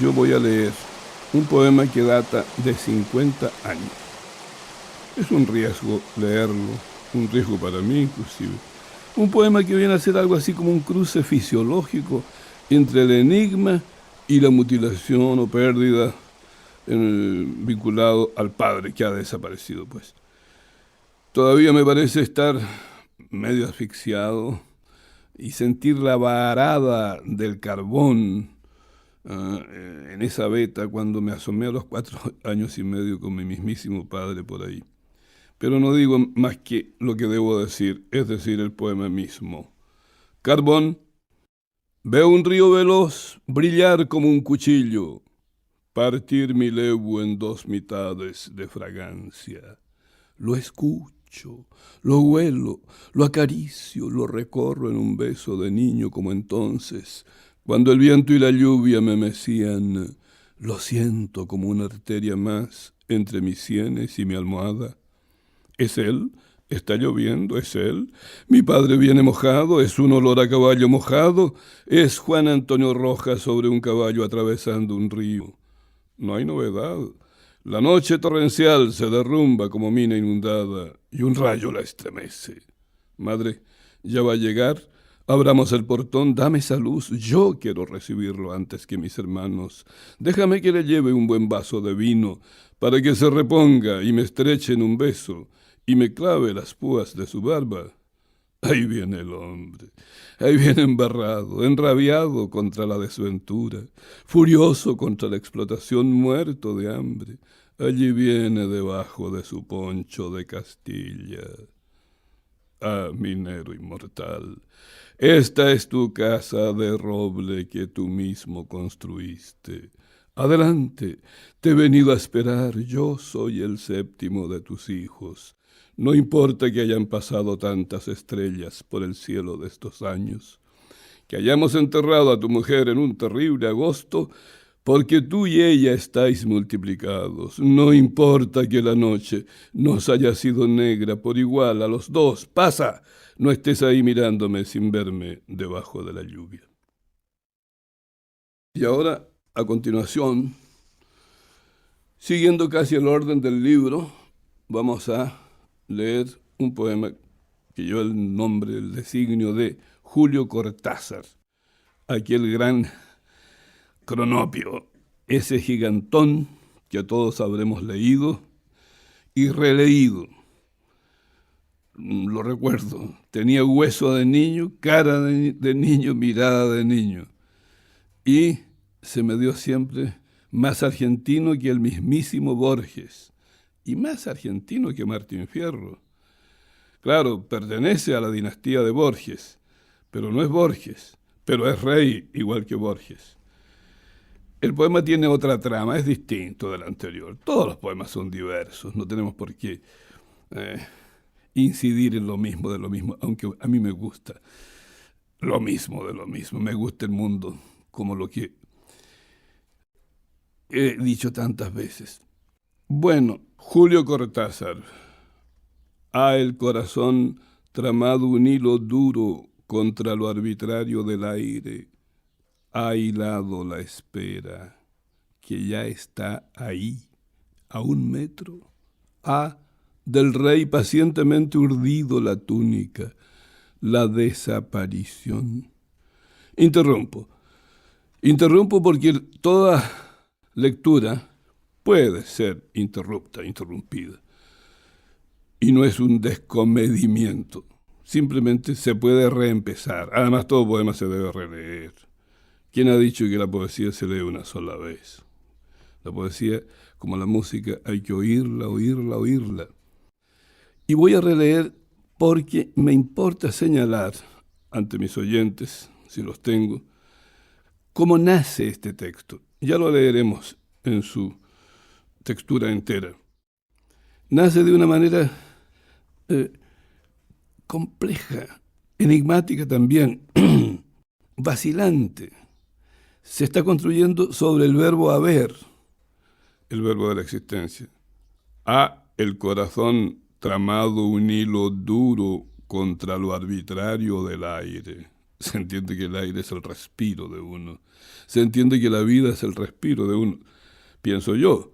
yo voy a leer un poema que data de 50 años. Es un riesgo leerlo, un riesgo para mí inclusive. Un poema que viene a ser algo así como un cruce fisiológico entre el enigma y la mutilación o pérdida vinculado al padre que ha desaparecido, pues. Todavía me parece estar medio asfixiado y sentir la varada del carbón en esa veta cuando me asomé a los 4 años y medio con mi mismísimo padre por ahí. Pero no digo más que lo que debo decir, es decir, el poema mismo. Carbón, veo un río veloz brillar como un cuchillo, partir mi levo en dos mitades de fragancia. Lo escucho, lo huelo, lo acaricio, lo recorro en un beso de niño como entonces, cuando el viento y la lluvia me mecían. Lo siento como una arteria más entre mis sienes y mi almohada. ¿Es él? ¿Está lloviendo? ¿Es él? Mi padre viene mojado, es un olor a caballo mojado, es Juan Antonio Rojas sobre un caballo atravesando un río. No hay novedad. La noche torrencial se derrumba como mina inundada y un rayo la estremece. Madre, ya va a llegar. Abramos el portón, dame esa luz. Yo quiero recibirlo antes que mis hermanos. Déjame que le lleve un buen vaso de vino para que se reponga y me estreche en un beso y me clave las púas de su barba. Ahí viene el hombre, ahí viene embarrado, enrabiado contra la desventura, furioso contra la explotación, muerto de hambre. Allí viene debajo de su poncho de Castilla. Ah, minero inmortal, esta es tu casa de roble que tú mismo construiste. Adelante, te he venido a esperar, yo soy el séptimo de tus hijos. No importa que hayan pasado tantas estrellas por el cielo de estos años, que hayamos enterrado a tu mujer en un terrible agosto, porque tú y ella estáis multiplicados. No importa que la noche nos haya sido negra por igual a los dos. Pasa, no estés ahí mirándome sin verme debajo de la lluvia. Y ahora, a continuación, siguiendo casi el orden del libro, vamos a leer un poema que lleva el nombre, el designio de Julio Cortázar, aquel gran Cronopio, ese gigantón que todos habremos leído y releído. Lo recuerdo, tenía hueso de niño, cara de niño, mirada de niño. Y se me dio siempre más argentino que el mismísimo Borges y más argentino que Martín Fierro. Claro, pertenece a la dinastía de Borges, pero no es Borges, pero es rey igual que Borges. El poema tiene otra trama, es distinto del anterior. Todos los poemas son diversos, no tenemos por qué incidir en lo mismo de lo mismo, aunque a mí me gusta lo mismo de lo mismo. Me gusta el mundo como lo que he dicho tantas veces. Bueno, Julio Cortázar. Ha el corazón tramado un hilo duro contra lo arbitrario del aire. Ha hilado la espera, que ya está ahí, a 1 metro. Ha del rey pacientemente urdido la túnica, la desaparición. Interrumpo. Interrumpo porque toda lectura puede ser interrumpida. Y no es un descomedimiento. Simplemente se puede reempezar. Además, todo poema se debe releer. ¿Quién ha dicho que la poesía se lee una sola vez? La poesía, como la música, hay que oírla, oírla, oírla. Y voy a releer porque me importa señalar ante mis oyentes, si los tengo, cómo nace este texto. Ya lo leeremos en su textura entera. Nace de una manera compleja, enigmática también, vacilante. Se está construyendo sobre el verbo haber, el verbo de la existencia. Ha el corazón tramado un hilo duro contra lo arbitrario del aire. Se entiende que el aire es el respiro de uno. Se entiende que la vida es el respiro de uno, pienso yo.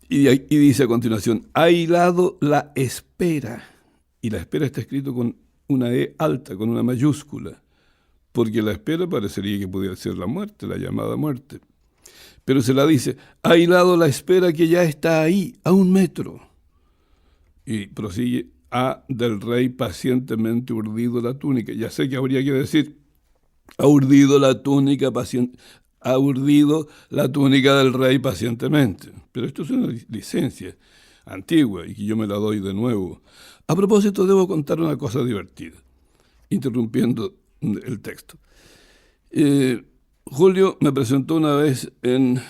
Y dice a continuación, ha hilado la espera. Y la espera está escrito con una E alta, con una mayúscula, porque la espera parecería que pudiera ser la muerte, la llamada muerte. Pero se la dice, ha hilado la espera que ya está ahí, a 1 metro. Y prosigue, ha del rey pacientemente urdido la túnica. Ya sé que habría que decir, ha urdido la túnica ha urdido la túnica del rey pacientemente. Pero esto es una licencia antigua y que yo me la doy de nuevo. A propósito, debo contar una cosa divertida, interrumpiendo el texto. Julio me presentó una vez en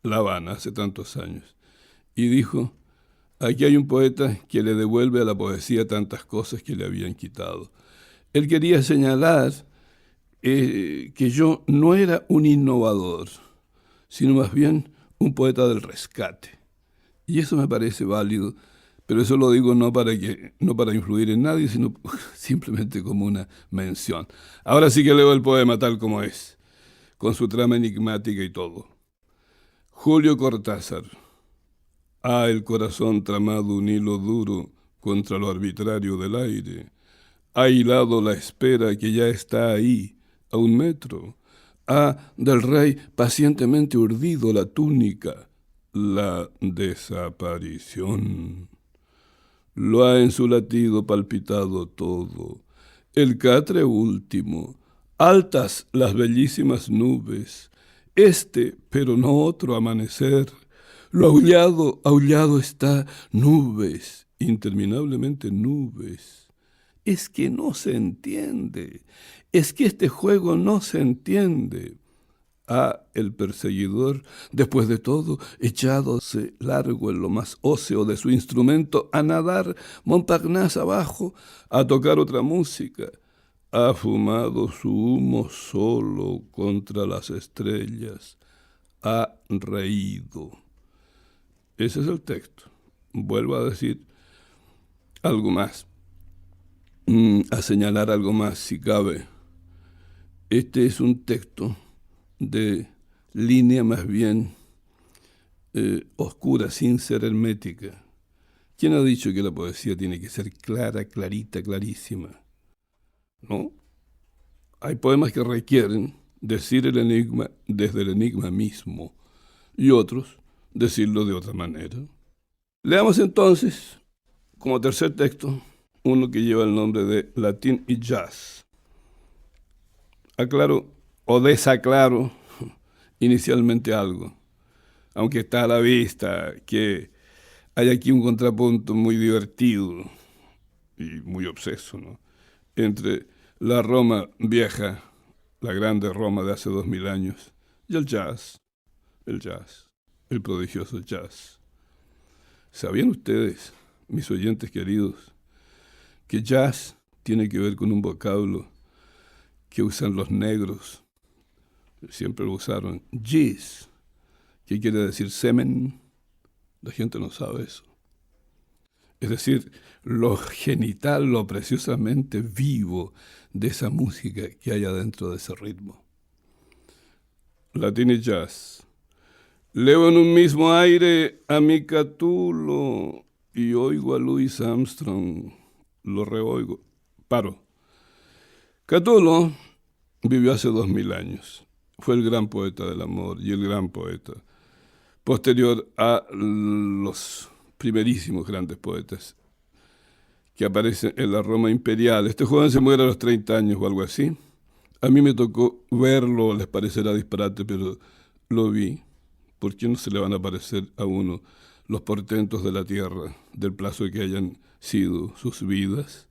La Habana, hace tantos años, y dijo, aquí hay un poeta que le devuelve a la poesía tantas cosas que le habían quitado. Él quería señalar que yo no era un innovador, sino más bien un poeta del rescate. Y eso me parece válido, pero eso lo digo no para influir en nadie, sino simplemente como una mención. Ahora sí que leo el poema tal como es, con su trama enigmática y todo. Julio Cortázar. Ha el corazón tramado un hilo duro contra lo arbitrario del aire. Ha hilado la espera que ya está ahí, a 1 metro. Ha del rey pacientemente urdido la túnica, la desaparición. Lo ha en su latido palpitado todo. El catre último, altas las bellísimas nubes, pero no otro amanecer. Lo aullado, aullado está, nubes, interminablemente nubes. Es que no se entiende, es que este juego no se entiende. El perseguidor, después de todo, echádose largo en lo más óseo de su instrumento, a nadar Montparnasse abajo, a tocar otra música, ha fumado su humo solo contra las estrellas, ha reído. Ese es el texto. Vuelvo a decir algo más, a señalar algo más, si cabe. Este es un texto de línea más bien oscura, sin ser hermética. ¿Quién ha dicho que la poesía tiene que ser clara, clarita, clarísima? ¿No? Hay poemas que requieren decir el enigma desde el enigma mismo y otros decirlo de otra manera. Leamos entonces, como tercer texto, uno que lleva el nombre de Latín y Jazz. Aclaro o desaclaro inicialmente algo, aunque está a la vista que hay aquí un contrapunto muy divertido y muy obseso, ¿no?, entre la Roma vieja, la grande Roma de hace 2000 años, y el jazz, el prodigioso jazz. ¿Sabían ustedes, mis oyentes queridos, que jazz tiene que ver con un vocablo que usan los negros? Siempre lo usaron, jizz, que quiere decir semen. La gente no sabe eso. Es decir, lo genital, lo preciosamente vivo de esa música que hay adentro de ese ritmo. Latín y jazz. Leo en un mismo aire a mi Catulo y oigo a Louis Armstrong. Lo reoigo. Paro. Catulo vivió hace 2000 años. Fue el gran poeta del amor y el gran poeta posterior a los primerísimos grandes poetas que aparecen en la Roma imperial. Este joven se muere a los 30 años o algo así. A mí me tocó verlo, les parecerá disparate, pero lo vi. ¿Por qué no se le van a parecer a uno los portentos de la tierra, del plazo que hayan sido sus vidas?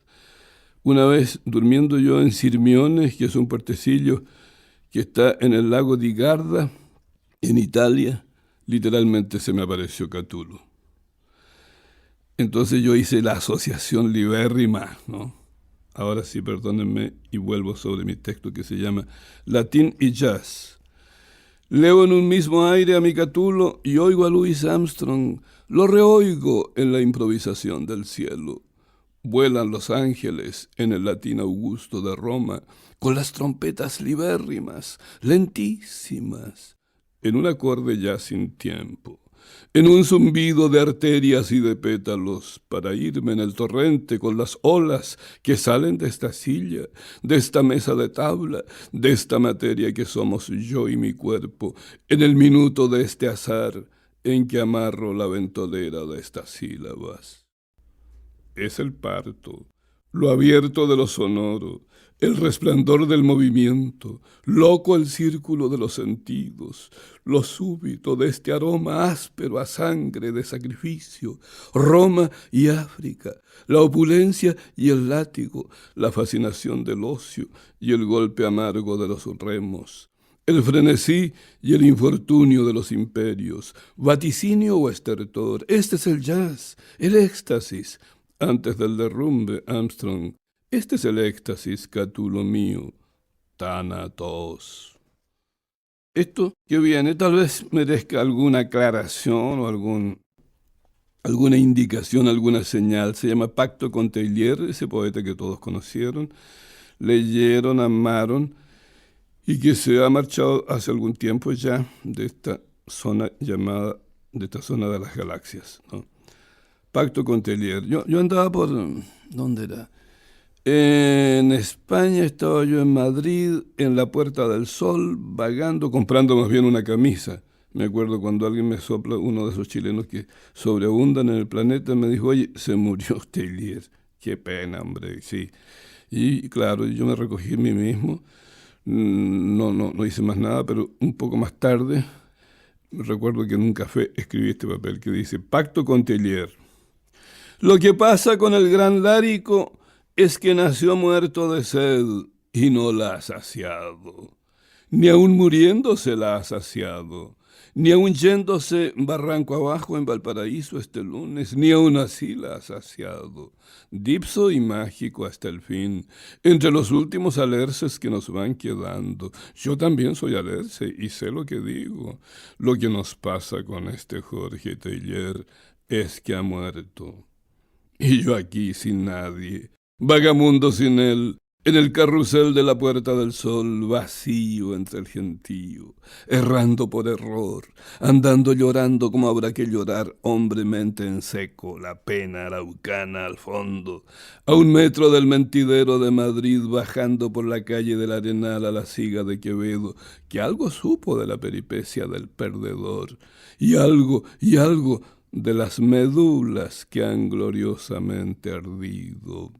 Una vez, durmiendo yo en Sirmione, que es un puertecillo que está en el lago di Garda, en Italia, literalmente se me apareció Catulo. Entonces yo hice la asociación libérrima, ¿no? Ahora sí, perdónenme, y vuelvo sobre mi texto que se llama Latín y Jazz. Leo en un mismo aire a mi Catulo y oigo a Louis Armstrong, lo reoigo en la improvisación del cielo. vuelan los ángeles en el latín augusto de Roma, con las trompetas libérrimas, lentísimas, en un acorde ya sin tiempo, en un zumbido de arterias y de pétalos, para irme en el torrente con las olas que salen de esta silla, de esta mesa de tabla, de esta materia que somos yo y mi cuerpo, en el minuto de este azar en que amarro la ventolera de estas sílabas. Es el parto, lo abierto de lo sonoro, el resplandor del movimiento, loco el círculo de los sentidos, lo súbito de este aroma áspero a sangre de sacrificio, Roma y África, la opulencia y el látigo, la fascinación del ocio y el golpe amargo de los remos, el frenesí y el infortunio de los imperios, vaticinio o estertor. Este es el jazz, el éxtasis. Antes del derrumbe, Armstrong, este es el éxtasis, Catulo mío, Thanatos. Esto que viene tal vez merezca alguna aclaración o alguna indicación, alguna señal. Se llama Pacto con Teillier, ese poeta que todos conocieron, leyeron, amaron y que se ha marchado hace algún tiempo ya de esta zona llamada, de esta zona de las galaxias, ¿no? Pacto con Teillier. Yo andaba por... ¿Dónde era? En España estaba yo en Madrid, en la Puerta del Sol, vagando, comprando más bien una camisa. Me acuerdo cuando alguien me sopla, uno de esos chilenos que sobreabundan en el planeta, me dijo, oye, se murió Teillier. Qué pena, hombre, sí. Y claro, yo me recogí a mí mismo. No hice más nada, pero un poco más tarde, recuerdo que en un café escribí este papel que dice, Pacto con Teillier. Lo que pasa con el gran Lárico es que nació muerto de sed y no la ha saciado. Ni aun muriéndose la ha saciado, ni aun yéndose barranco abajo en Valparaíso este lunes, ni aun así la ha saciado. Dipso y mágico hasta el fin, entre los últimos alerces que nos van quedando. Yo también soy alerce y sé lo que digo. Lo que nos pasa con este Jorge Teillier es que ha muerto. Y yo aquí sin nadie, vagamundo sin él, en el carrusel de la Puerta del Sol, vacío entre el gentío, errando por error, andando llorando como habrá que llorar hombremente en seco, la pena araucana al fondo, a 1 metro del mentidero de Madrid, bajando por la calle del Arenal a la Siga de Quevedo, que algo supo de la peripecia del perdedor, y algo de las médulas que han gloriosamente ardido.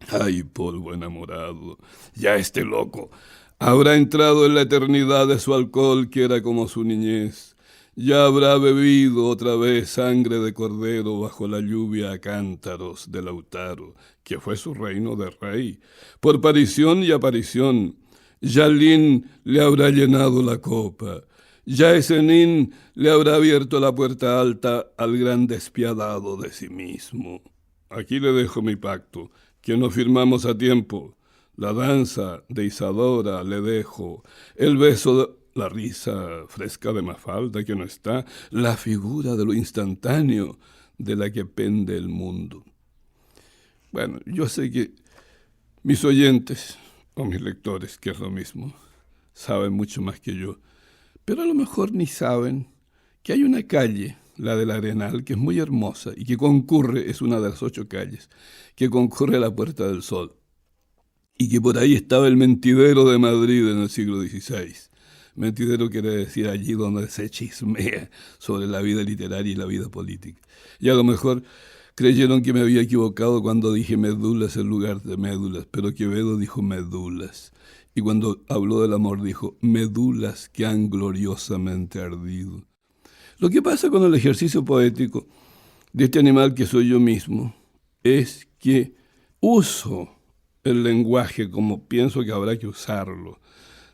Ay, polvo enamorado, ya este loco habrá entrado en la eternidad de su alcohol que era como su niñez. Ya habrá bebido otra vez sangre de cordero bajo la lluvia a cántaros de Lautaro, que fue su reino de rey, por parición y aparición. Yalín le habrá llenado la copa. Ya Esenín le habrá abierto la puerta alta al gran despiadado de sí mismo. Aquí le dejo mi pacto, que no firmamos a tiempo. La danza de Isadora le dejo, el beso de la risa fresca de Mafalda que no está, la figura de lo instantáneo de la que pende el mundo. Bueno, yo sé que mis oyentes, o mis lectores, que es lo mismo, saben mucho más que yo, pero a lo mejor ni saben que hay una calle, la del Arenal, que es muy hermosa y que concurre, es una de las 8 calles, que concurre a la Puerta del Sol, y que por ahí estaba el mentidero de Madrid en el siglo XVI. Mentidero quiere decir allí donde se chismea sobre la vida literaria y la vida política. Y a lo mejor creyeron que me había equivocado cuando dije médulas en lugar de médulas, pero Quevedo dijo médulas. Y cuando habló del amor dijo médulas que han gloriosamente ardido. Lo que pasa con el ejercicio poético de este animal que soy yo mismo es que uso el lenguaje como pienso que habrá que usarlo,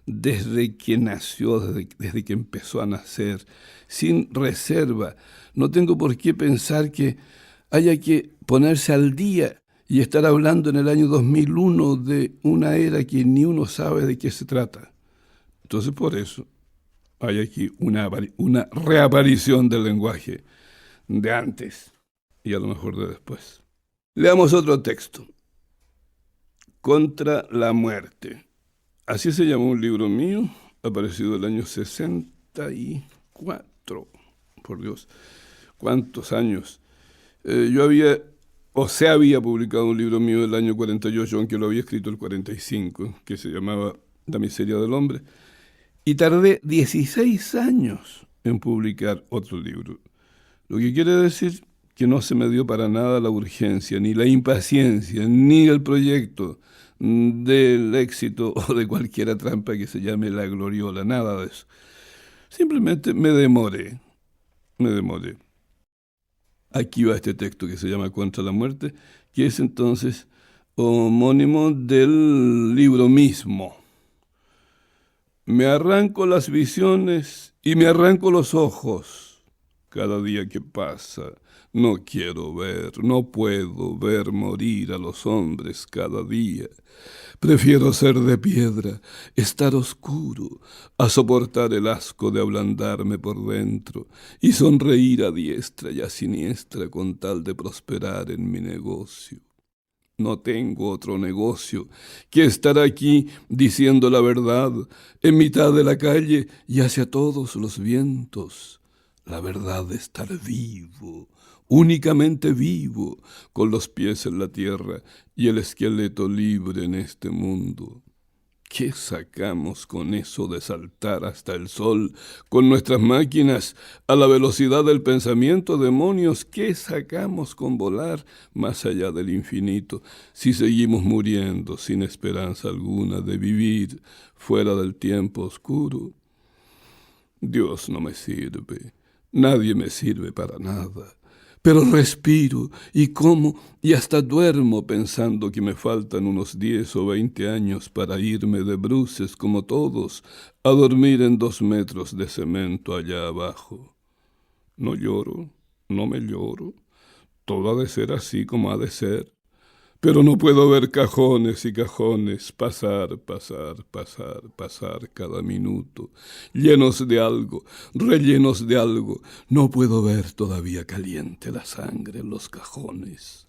desde que nació, desde que empezó a nacer, sin reserva. No tengo por qué pensar que haya que ponerse al día y estar hablando en el año 2001 de una era que ni uno sabe de qué se trata. Entonces, por eso hay aquí una reaparición del lenguaje de antes y a lo mejor de después. Leamos otro texto. Contra la muerte. Así se llamó un libro mío, aparecido el año 64. Por Dios, cuántos años. Se había publicado un libro mío del año 48, aunque lo había escrito el 45, que se llamaba La miseria del hombre. Y tardé 16 años en publicar otro libro. Lo que quiere decir que no se me dio para nada la urgencia, ni la impaciencia, ni el proyecto del éxito o de cualquier trampa que se llame la gloriola, nada de eso. Simplemente me demoré. Aquí va este texto que se llama Contra la muerte, que es entonces homónimo del libro mismo. Me arranco las visiones y me arranco los ojos cada día que pasa. No quiero ver, no puedo ver morir a los hombres cada día. Prefiero ser de piedra, estar oscuro, a soportar el asco de ablandarme por dentro y sonreír a diestra y a siniestra con tal de prosperar en mi negocio. No tengo otro negocio que estar aquí diciendo la verdad en mitad de la calle y hacia todos los vientos. La verdad de estar vivo, únicamente vivo, con los pies en la tierra y el esqueleto libre en este mundo. ¿Qué sacamos con eso de saltar hasta el sol con nuestras máquinas a la velocidad del pensamiento, demonios? ¿Qué sacamos con volar más allá del infinito si seguimos muriendo sin esperanza alguna de vivir fuera del tiempo oscuro? Dios no me sirve, nadie me sirve para nada. Pero respiro y como y hasta duermo pensando que me faltan unos 10 o 20 años para irme de bruces como todos a dormir en 2 metros de cemento allá abajo. No lloro, no me lloro. Todo ha de ser así como ha de ser. Pero no puedo ver cajones y cajones pasar cada minuto, llenos de algo, rellenos de algo. No puedo ver todavía caliente la sangre en los cajones.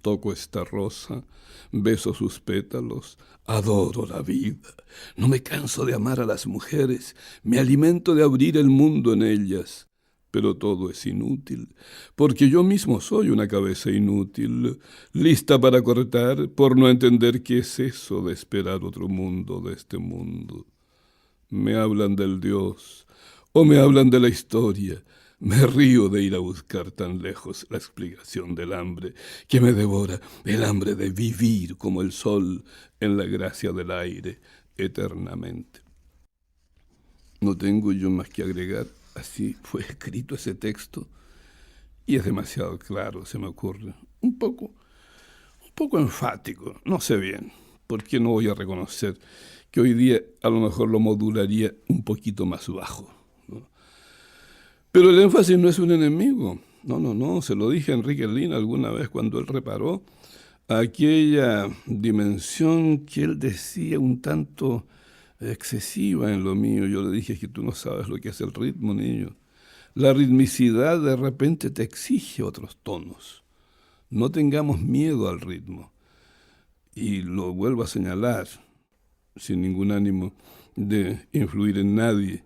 Toco esta rosa, beso sus pétalos, adoro la vida. No me canso de amar a las mujeres, me alimento de abrir el mundo en ellas. Pero todo es inútil, porque yo mismo soy una cabeza inútil, lista para cortar por no entender qué es eso de esperar otro mundo de este mundo. Me hablan del Dios o me hablan de la historia. Me río de ir a buscar tan lejos la explicación del hambre que me devora, el hambre de vivir como el sol en la gracia del aire eternamente. No tengo yo más que agregar. Así fue escrito ese texto y es demasiado claro, se me ocurre. Un poco enfático, no sé bien. ¿Por qué no voy a reconocer que hoy día a lo mejor lo modularía un poquito más bajo, ¿no? Pero el énfasis no es un enemigo. No, se lo dije a Enrique Lin alguna vez cuando él reparó aquella dimensión que él decía un tanto excesiva en lo mío. Yo le dije que tú no sabes lo que es el ritmo, niño. La ritmicidad de repente te exige otros tonos. No tengamos miedo al ritmo. Y lo vuelvo a señalar, sin ningún ánimo de influir en nadie.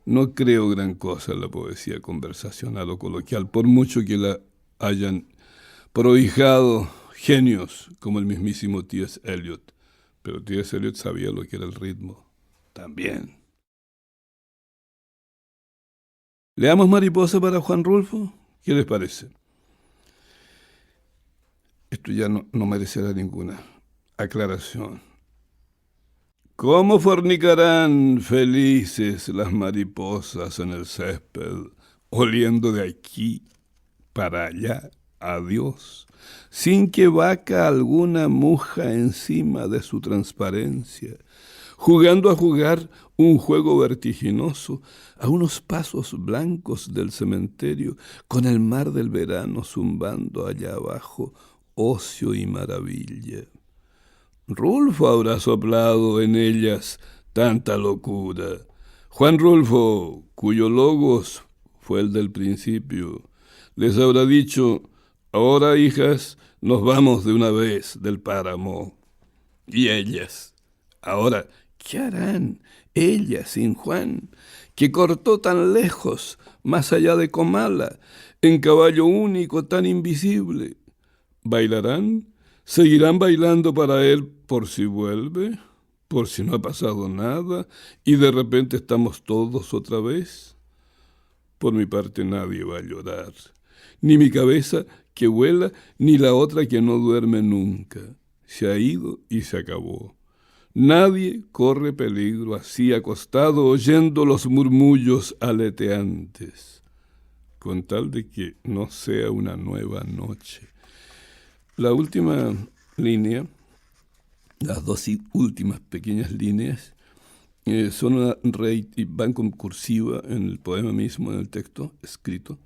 No creo gran cosa en la poesía conversacional o coloquial, por mucho que la hayan prohijado genios como el mismísimo T.S. Eliot. Pero T.S. Eliot sabía lo que era el ritmo también. ¿Leamos Mariposa para Juan Rulfo? ¿Qué les parece? Esto ya no merecerá ninguna aclaración. ¿Cómo fornicarán felices las mariposas en el césped, oliendo de aquí para allá a Dios, sin que vaca alguna muja encima de su transparencia, jugando a jugar un juego vertiginoso a unos pasos blancos del cementerio, con el mar del verano zumbando allá abajo, ocio y maravilla? Rulfo habrá soplado en ellas tanta locura. Juan Rulfo, cuyo logos fue el del principio, les habrá dicho: Ahora, hijas, nos vamos de una vez del páramo. Y ellas, ahora, ¿qué harán? Ella sin Juan, que cortó tan lejos, más allá de Comala, en caballo único tan invisible. ¿Bailarán? ¿Seguirán bailando para él por si vuelve? ¿Por si no ha pasado nada y de repente estamos todos otra vez? Por mi parte nadie va a llorar, ni mi cabeza que vuela, ni la otra que no duerme nunca. Se ha ido y se acabó. Nadie corre peligro así acostado oyendo los murmullos aleteantes, con tal de que no sea una nueva noche. La última línea, las dos últimas pequeñas líneas, son una y van con cursiva en el poema mismo, en el texto escrito,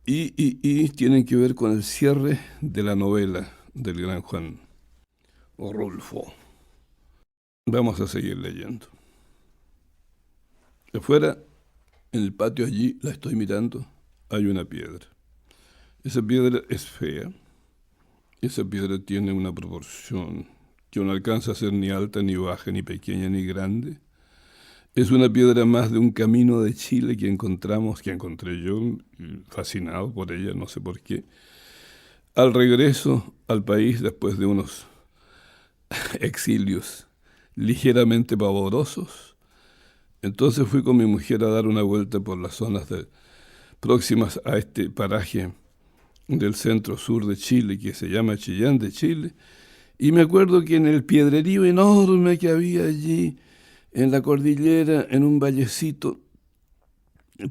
y tienen que ver con el cierre de la novela del gran Juan Rulfo. Vamos a seguir leyendo. Afuera, en el patio allí, la estoy mirando, hay una piedra. Esa piedra es fea. Esa piedra tiene una proporción que no alcanza a ser ni alta, ni baja, ni pequeña, ni grande. Es una piedra más de un camino de Chile que encontré yo, fascinado por ella, no sé por qué. Al regreso al país, después de unos exilios ligeramente pavorosos, entonces fui con mi mujer a dar una vuelta por las zonas próximas a este paraje del centro-sur de Chile, que se llama Chillán de Chile, y me acuerdo que en el piedrerío enorme que había allí, en la cordillera, en un vallecito,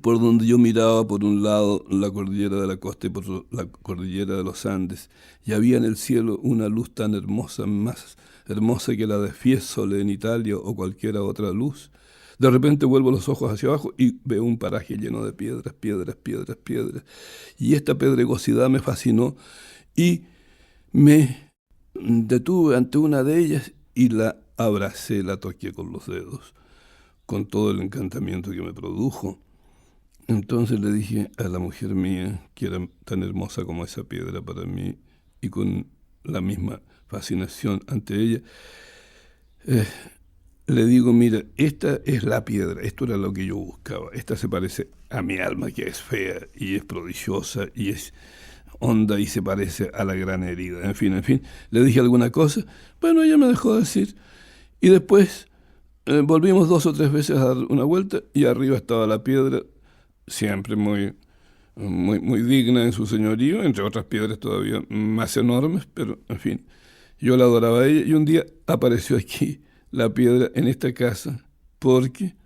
por donde yo miraba por un lado la cordillera de la costa y por la cordillera de los Andes, y había en el cielo una luz tan hermosa, más hermosa que la de Fiesole en Italia o cualquiera otra luz. De repente vuelvo los ojos hacia abajo y veo un paraje lleno de piedras, piedras, piedras, piedras. Y esta pedregosidad me fascinó y me detuve ante una de ellas y la abracé, la toqué con los dedos, con todo el encantamiento que me produjo. Entonces le dije a la mujer mía, que era tan hermosa como esa piedra para mí, y con la misma fascinación ante ella, le digo, mira, esta es la piedra, esto era lo que yo buscaba, esta se parece a mi alma, que es fea y es prodigiosa y es honda y se parece a la gran herida. En fin, le dije alguna cosa, bueno, ella me dejó decir, y después volvimos 2 o 3 veces a dar una vuelta y arriba estaba la piedra, siempre muy digna en su señorío, entre otras piedras todavía más enormes, pero en fin, yo la adoraba a ella y un día apareció aquí la piedra en esta casa porque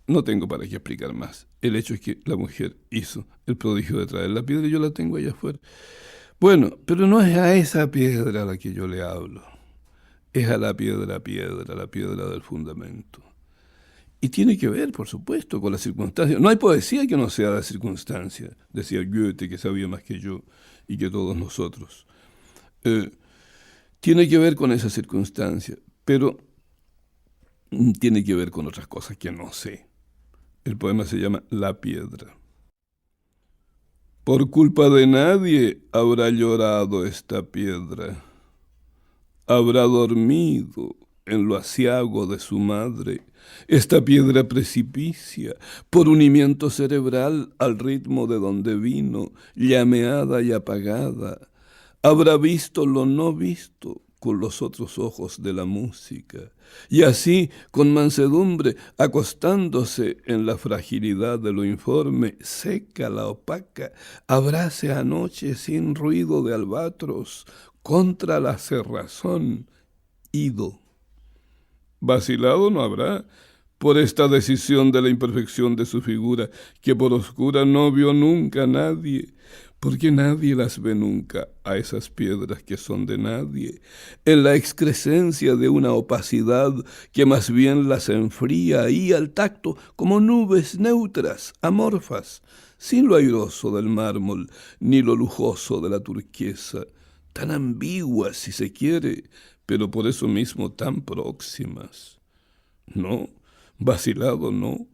no tengo para qué explicar más. El hecho es que la mujer hizo el prodigio de traer la piedra y yo la tengo allá afuera. Bueno, pero no es a esa piedra a la que yo le hablo, es a la piedra, la piedra del fundamento. Y tiene que ver, por supuesto, con las circunstancias. No hay poesía que no sea de circunstancia, decía Goethe, que sabía más que yo y que todos nosotros. Tiene que ver con esa circunstancia, pero tiene que ver con otras cosas que no sé. El poema se llama La piedra. Por culpa de nadie habrá llorado esta piedra. Habrá dormido en lo aciago de su madre. Esta piedra precipicia, por unimiento cerebral al ritmo de donde vino, llameada y apagada. Habrá visto lo no visto con los otros ojos de la música, y así, con mansedumbre, acostándose en la fragilidad de lo informe, seca la opaca, abrace anoche sin ruido de albatros, contra la cerrazón, ido. Vacilado no habrá por esta decisión de la imperfección de su figura, que por oscura no vio nunca nadie, porque nadie las ve nunca a esas piedras que son de nadie, en la excrescencia de una opacidad que más bien las enfría ahí al tacto como nubes neutras, amorfas, sin lo airoso del mármol, ni lo lujoso de la turquesa, tan ambiguas si se quiere, pero por eso mismo tan próximas. No, vacilado no.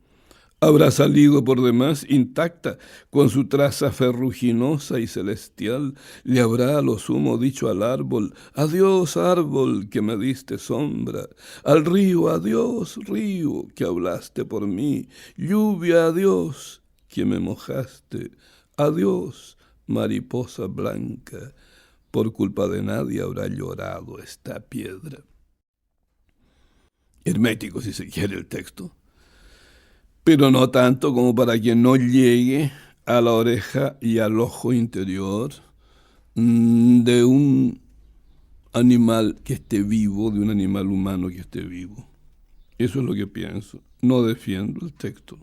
Habrá salido por demás intacta, con su traza ferruginosa y celestial, le habrá a lo sumo dicho al árbol, adiós árbol que me diste sombra, al río, adiós río que hablaste por mí, lluvia, adiós que me mojaste, adiós mariposa blanca, por culpa de nadie habrá llorado esta piedra. Hermético, si se quiere, el texto, pero no tanto como para que no llegue a la oreja y al ojo interior de un animal que esté vivo, de un animal humano que esté vivo. Eso es lo que pienso. No defiendo el texto.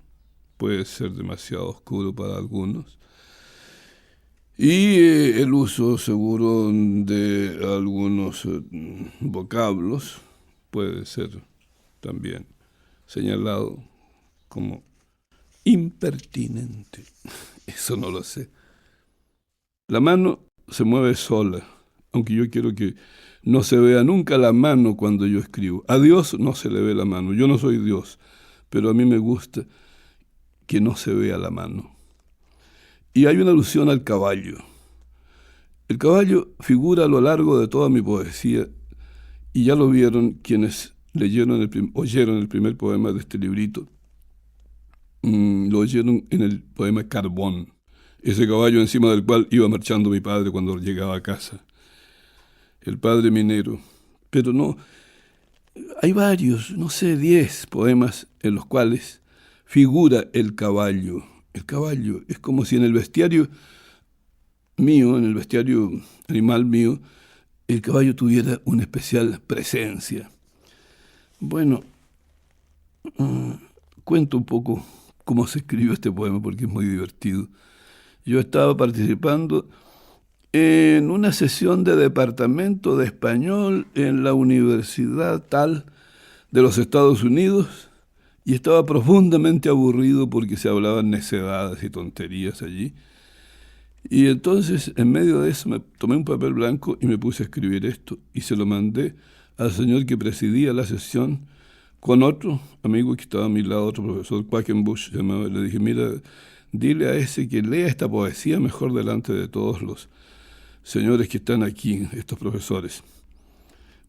Puede ser demasiado oscuro para algunos. Y el uso seguro de algunos vocablos puede ser también señalado como impertinente. Eso no lo sé. La mano se mueve sola, aunque yo quiero que no se vea nunca la mano cuando yo escribo. A Dios no se le ve la mano. Yo no soy Dios, pero a mí me gusta que no se vea la mano. Y hay una alusión al caballo. El caballo figura a lo largo de toda mi poesía, y ya lo vieron quienes oyeron el primer poema de este librito. Lo oyeron en el poema Carbón, ese caballo encima del cual iba marchando mi padre cuando llegaba a casa. El padre minero. Pero no, hay varios, no sé, 10 poemas en los cuales figura el caballo. El caballo es como si en el bestiario mío, en el bestiario animal mío, el caballo tuviera una especial presencia. Bueno, cuento un poco cómo se escribió este poema porque es muy divertido. Yo estaba participando en una sesión de departamento de español en la universidad tal de los Estados Unidos y estaba profundamente aburrido porque se hablaban necedades y tonterías allí. Y entonces, en medio de eso, me tomé un papel blanco y me puse a escribir esto y se lo mandé al señor que presidía la sesión con otro amigo que estaba a mi lado, otro profesor, Quackenbush, se llamaba. Le dije, mira, dile a ese que lea esta poesía mejor delante de todos los señores que están aquí, estos profesores,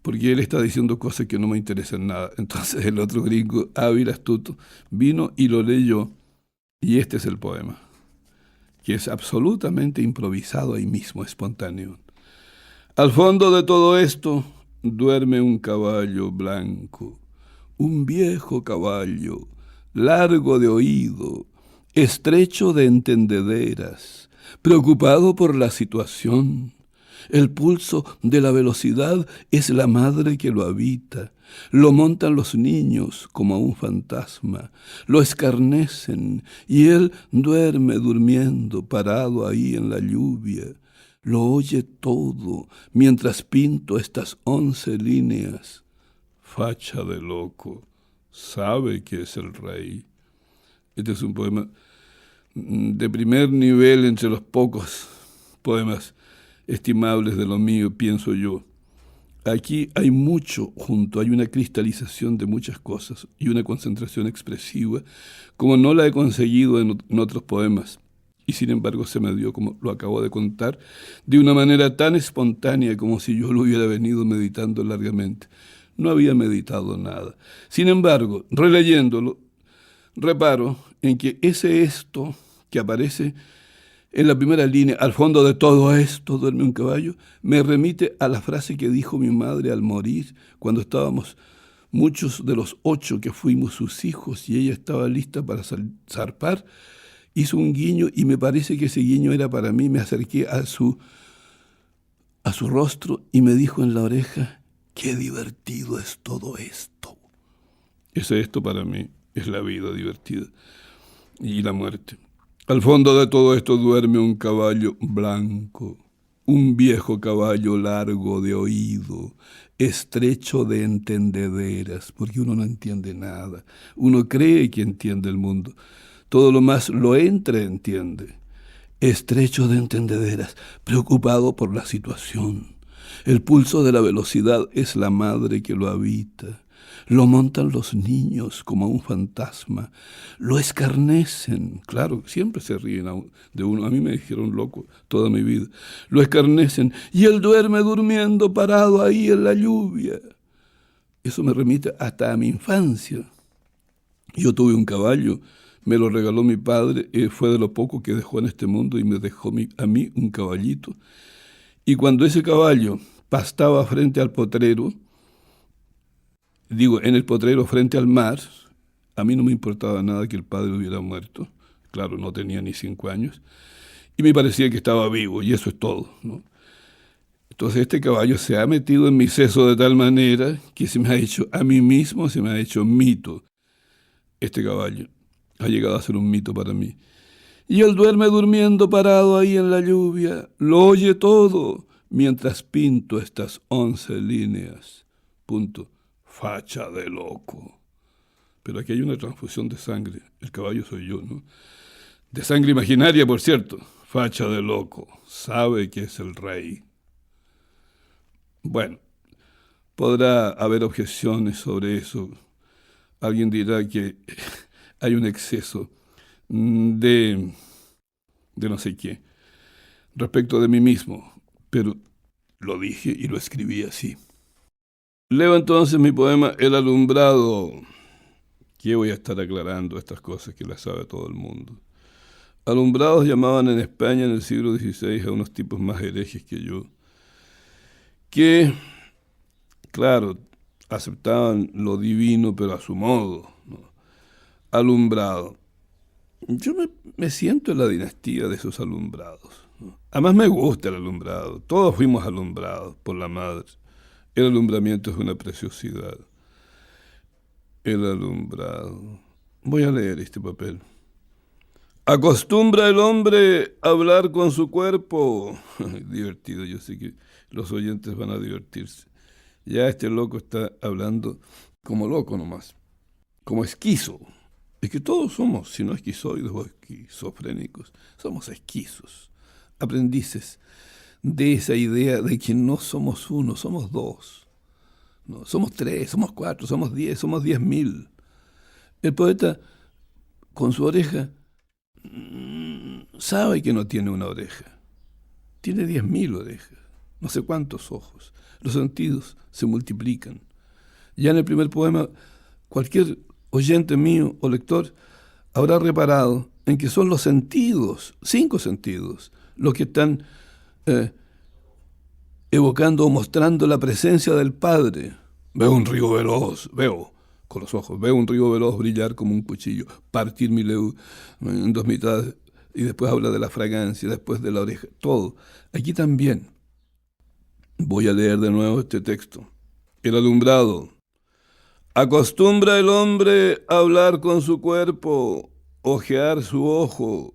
porque él está diciendo cosas que no me interesan nada. Entonces el otro gringo, hábil, astuto, vino y lo leyó, y este es el poema, que es absolutamente improvisado ahí mismo, espontáneo. Al fondo de todo esto duerme un caballo blanco, un viejo caballo, largo de oído, estrecho de entendederas, preocupado por la situación. El pulso de la velocidad es la madre que lo habita. Lo montan los niños como a un fantasma, lo escarnecen y él duerme durmiendo parado ahí en la lluvia. Lo oye todo mientras pinto estas 11 líneas. Facha de loco, sabe que es el rey. Este es un poema de primer nivel entre los pocos poemas estimables de lo mío, pienso yo. Aquí hay mucho junto, hay una cristalización de muchas cosas y una concentración expresiva, como no la he conseguido en otros poemas. Y sin embargo se me dio, como lo acabo de contar, de una manera tan espontánea como si yo lo hubiera venido meditando largamente. No había meditado nada. Sin embargo, releyéndolo, reparo en que ese esto que aparece en la primera línea, al fondo de todo esto duerme un caballo, me remite a la frase que dijo mi madre al morir, cuando estábamos muchos de los 8 que fuimos sus hijos y ella estaba lista para zarpar. Hizo un guiño y me parece que ese guiño era para mí. Me acerqué a su rostro y me dijo en la oreja, qué divertido es todo esto. Ese esto para mí es la vida divertida y la muerte. Al fondo de todo esto duerme un caballo blanco, un viejo caballo largo de oído, estrecho de entendederas, porque uno no entiende nada. Uno cree que entiende el mundo. Todo lo más lo entiende. Estrecho de entendederas, preocupado por la situación. El pulso de la velocidad es la madre que lo habita. Lo montan los niños como a un fantasma, lo escarnecen, claro, siempre se ríen de uno, a mí me dijeron loco toda mi vida, lo escarnecen y él duerme durmiendo parado ahí en la lluvia. Eso me remite hasta a mi infancia. Yo tuve un caballo, me lo regaló mi padre, fue de lo poco que dejó en este mundo y me dejó a mí un caballito. Y cuando ese caballo pastaba frente al potrero, digo, en el potrero frente al mar, a mí no me importaba nada que el padre hubiera muerto. Claro, no tenía ni 5 años. Y me parecía que estaba vivo, y eso es todo, ¿no? Entonces este caballo se ha metido en mi seso de tal manera que se me ha hecho, a mí mismo se me ha hecho mito. Este caballo ha llegado a ser un mito para mí. Y él duerme durmiendo parado ahí en la lluvia, lo oye todo, mientras pinto estas 11 líneas. Punto. Facha de loco. Pero aquí hay una transfusión de sangre. El caballo soy yo, ¿no? De sangre imaginaria, por cierto. Facha de loco. Sabe que es el rey. Bueno, podrá haber objeciones sobre eso. Alguien dirá que hay un exceso de no sé qué respecto de mí mismo, pero lo dije y lo escribí así. Leo entonces mi poema El alumbrado. ¿Qué voy a estar aclarando estas cosas que las sabe todo el mundo? Alumbrados llamaban en España en el siglo XVI a unos tipos más herejes que yo, que, claro, aceptaban lo divino, pero a su modo, ¿no? Alumbrado. Yo me siento en la dinastía de esos alumbrados, ¿no? Además me gusta el alumbrado. Todos fuimos alumbrados por la madre. El alumbramiento es una preciosidad. El alumbrado. Voy a leer este papel. Acostumbra el hombre a hablar con su cuerpo. Divertido, yo sé que los oyentes van a divertirse. Ya este loco está hablando como loco nomás, como esquizo. Es que todos somos, si no esquizoides o esquizofrénicos, somos esquizos, aprendices de esa idea de que no somos uno, somos dos, no, somos 3, somos 4, somos 10, somos 10.000. El poeta, con su oreja, sabe que no tiene una oreja, tiene 10.000 orejas, no sé cuántos ojos. Los sentidos se multiplican. Ya en el primer poema, cualquier oyente mío o lector habrá reparado en que son los sentidos, 5 sentidos, los que están evocando o mostrando la presencia del Padre. Veo un río veloz, veo con los ojos, veo un río veloz brillar como un cuchillo, partir mi leu en 2 mitades, y después habla de la fragancia, después de la oreja, todo. Aquí también. Voy a leer de nuevo este texto. El alumbrado. Acostumbra el hombre a hablar con su cuerpo, ojear su ojo,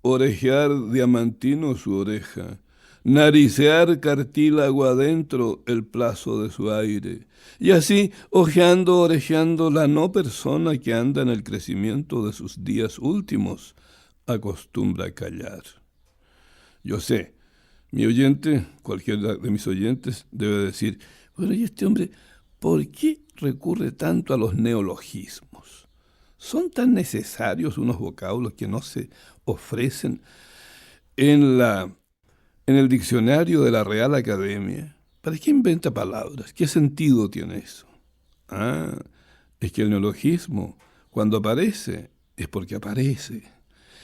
orejear diamantino su oreja, naricear cartílago adentro el plazo de su aire, y así, ojeando, orejeando la no persona que anda en el crecimiento de sus días últimos, acostumbra a callar. Yo sé, mi oyente, cualquiera de mis oyentes, debe decir, bueno, ¿y este hombre por qué recurre tanto a los neologismos? ¿Son tan necesarios unos vocablos que no se ofrecen en el diccionario de la Real Academia? ¿Para qué inventa palabras? ¿Qué sentido tiene eso? Ah, es que el neologismo, cuando aparece, es porque aparece.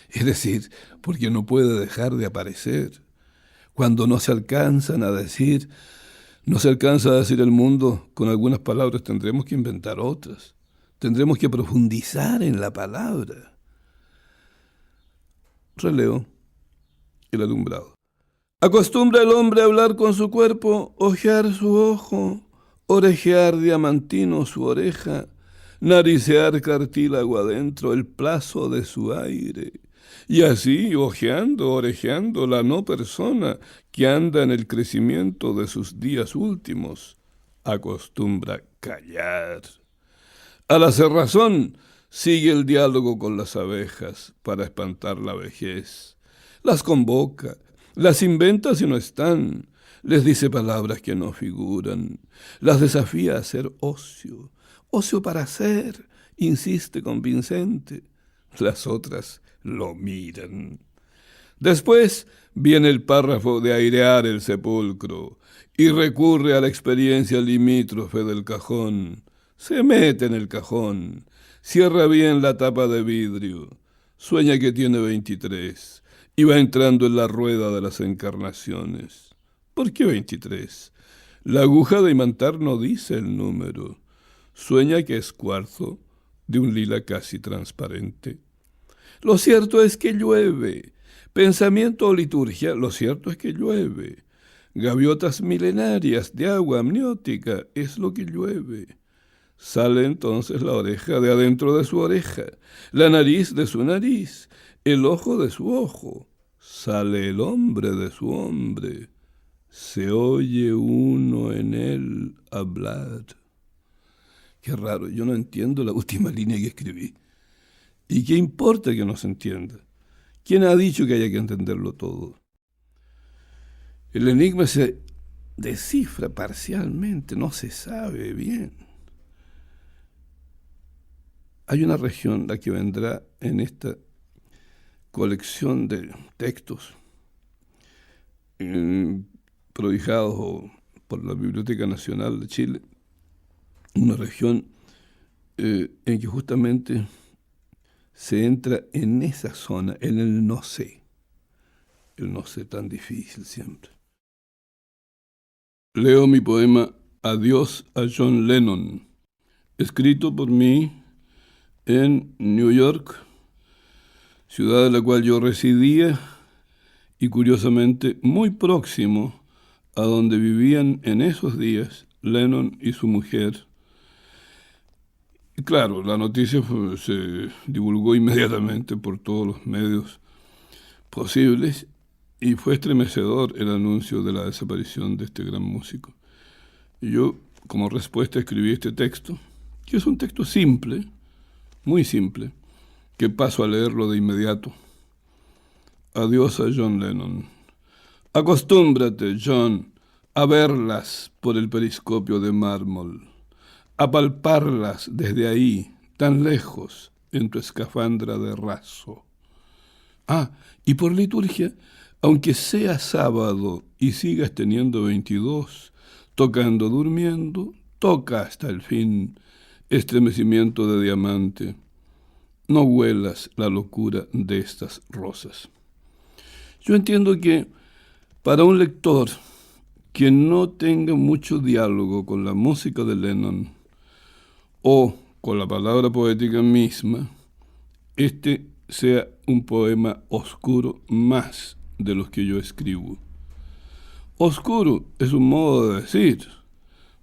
Es decir, porque no puede dejar de aparecer. Cuando no se alcanza a decir el mundo con algunas palabras, tendremos que inventar otras. Tendremos que profundizar en la palabra. Releo el alumbrado. Acostumbra el hombre a hablar con su cuerpo, ojear su ojo, orejear diamantino su oreja, naricear cartílago adentro el plazo de su aire. Y así, ojeando, orejeando la no persona que anda en el crecimiento de sus días últimos, acostumbra callar. A la cerrazón sigue el diálogo con las abejas para espantar la vejez. Las convoca, las inventa si no están, les dice palabras que no figuran, las desafía a hacer ocio, Ocio para hacer, insiste convincente. Las otras lo miran. Después viene el párrafo de airear el sepulcro y recurre a la experiencia limítrofe del cajón. Se mete en el cajón, cierra bien la tapa de vidrio, sueña que tiene 23 y va entrando en la rueda de las encarnaciones. ¿Por qué 23? La aguja de imantar no dice el número. Sueña que es cuarzo de un lila casi transparente. Lo cierto es que llueve. Pensamiento o liturgia, lo cierto es que llueve. Gaviotas milenarias de agua amniótica es lo que llueve. Sale entonces la oreja de adentro de su oreja, la nariz de su nariz, el ojo de su ojo. Sale el hombre de su hombre. Se oye uno en él hablar. Qué raro, yo no entiendo la última línea que escribí. ¿Y qué importa que no se entienda? ¿Quién ha dicho que haya que entenderlo todo? El enigma se descifra parcialmente, no se sabe bien. Hay una región, la que vendrá en esta colección de textos prodigados por la Biblioteca Nacional de Chile, una región en que justamente se entra en esa zona, en el no sé tan difícil siempre. Leo mi poema Adiós a John Lennon, escrito por mí en New York, ciudad en la cual yo residía y curiosamente muy próximo a donde vivían en esos días Lennon y su mujer. Y claro, la noticia se divulgó inmediatamente por todos los medios posibles y fue estremecedor el anuncio de la desaparición de este gran músico. Y yo, como respuesta, escribí este texto, que es un texto simple, muy simple, que paso a leerlo de inmediato. Adiós a John Lennon. Acostúmbrate, John, a verlas por el periscopio de mármol, a palparlas desde ahí, tan lejos, en tu escafandra de raso. Ah, y por liturgia, aunque sea sábado y sigas teniendo 22, tocando, durmiendo, toca hasta el fin, estremecimiento de diamante. No huelas la locura de estas rosas. Yo entiendo que para un lector que no tenga mucho diálogo con la música de Lennon o con la palabra poética misma, este sea un poema oscuro más de los que yo escribo. Oscuro es un modo de decir,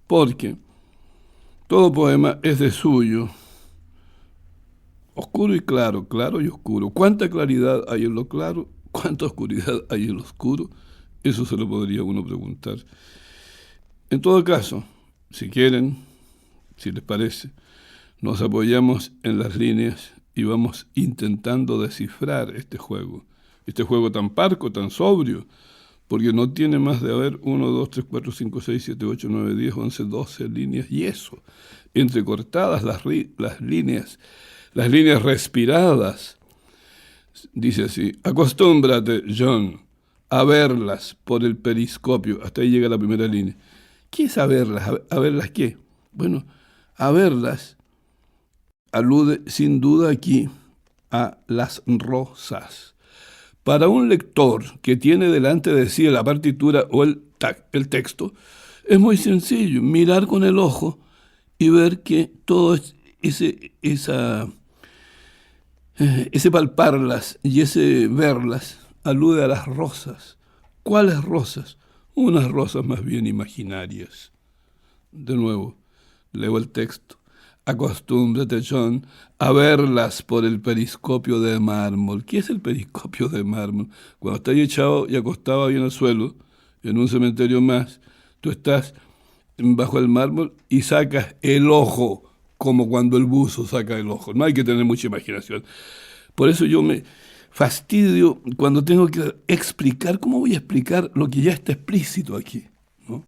porque todo poema es de suyo, oscuro y claro, claro y oscuro. ¿Cuánta claridad hay en lo claro? ¿Cuánta oscuridad hay en lo oscuro? Eso se lo podría uno preguntar. En todo caso, si quieren, si les parece, nos apoyamos en las líneas y vamos intentando descifrar este juego tan parco, tan sobrio, porque no tiene más de haber 1, 2, 3, 4, 5, 6, 7, 8, 9, 10, 11, 12 líneas, y eso, entrecortadas las líneas respiradas. Dice así: acostúmbrate, John, a verlas por el periscopio. Hasta ahí llega la primera línea. ¿Qué es a verlas? ¿A verlas qué? Bueno, a verlas alude sin duda aquí a las rosas. Para un lector que tiene delante de sí la partitura o el texto, es muy sencillo mirar con el ojo y ver que todo ese palparlas y ese verlas alude a las rosas. ¿Cuáles rosas? Unas rosas más bien imaginarias. De nuevo, leo el texto. Acostúmbrate, John, a verlas por el periscopio de mármol. ¿Qué es el periscopio de mármol? Cuando estás echado y acostado ahí en el suelo, en un cementerio más, tú estás bajo el mármol y sacas el ojo, como cuando el buzo saca el ojo. No hay que tener mucha imaginación. Por eso yo me fastidio cuando tengo que explicar. ¿Cómo voy a explicar lo que ya está explícito aquí? ¿No?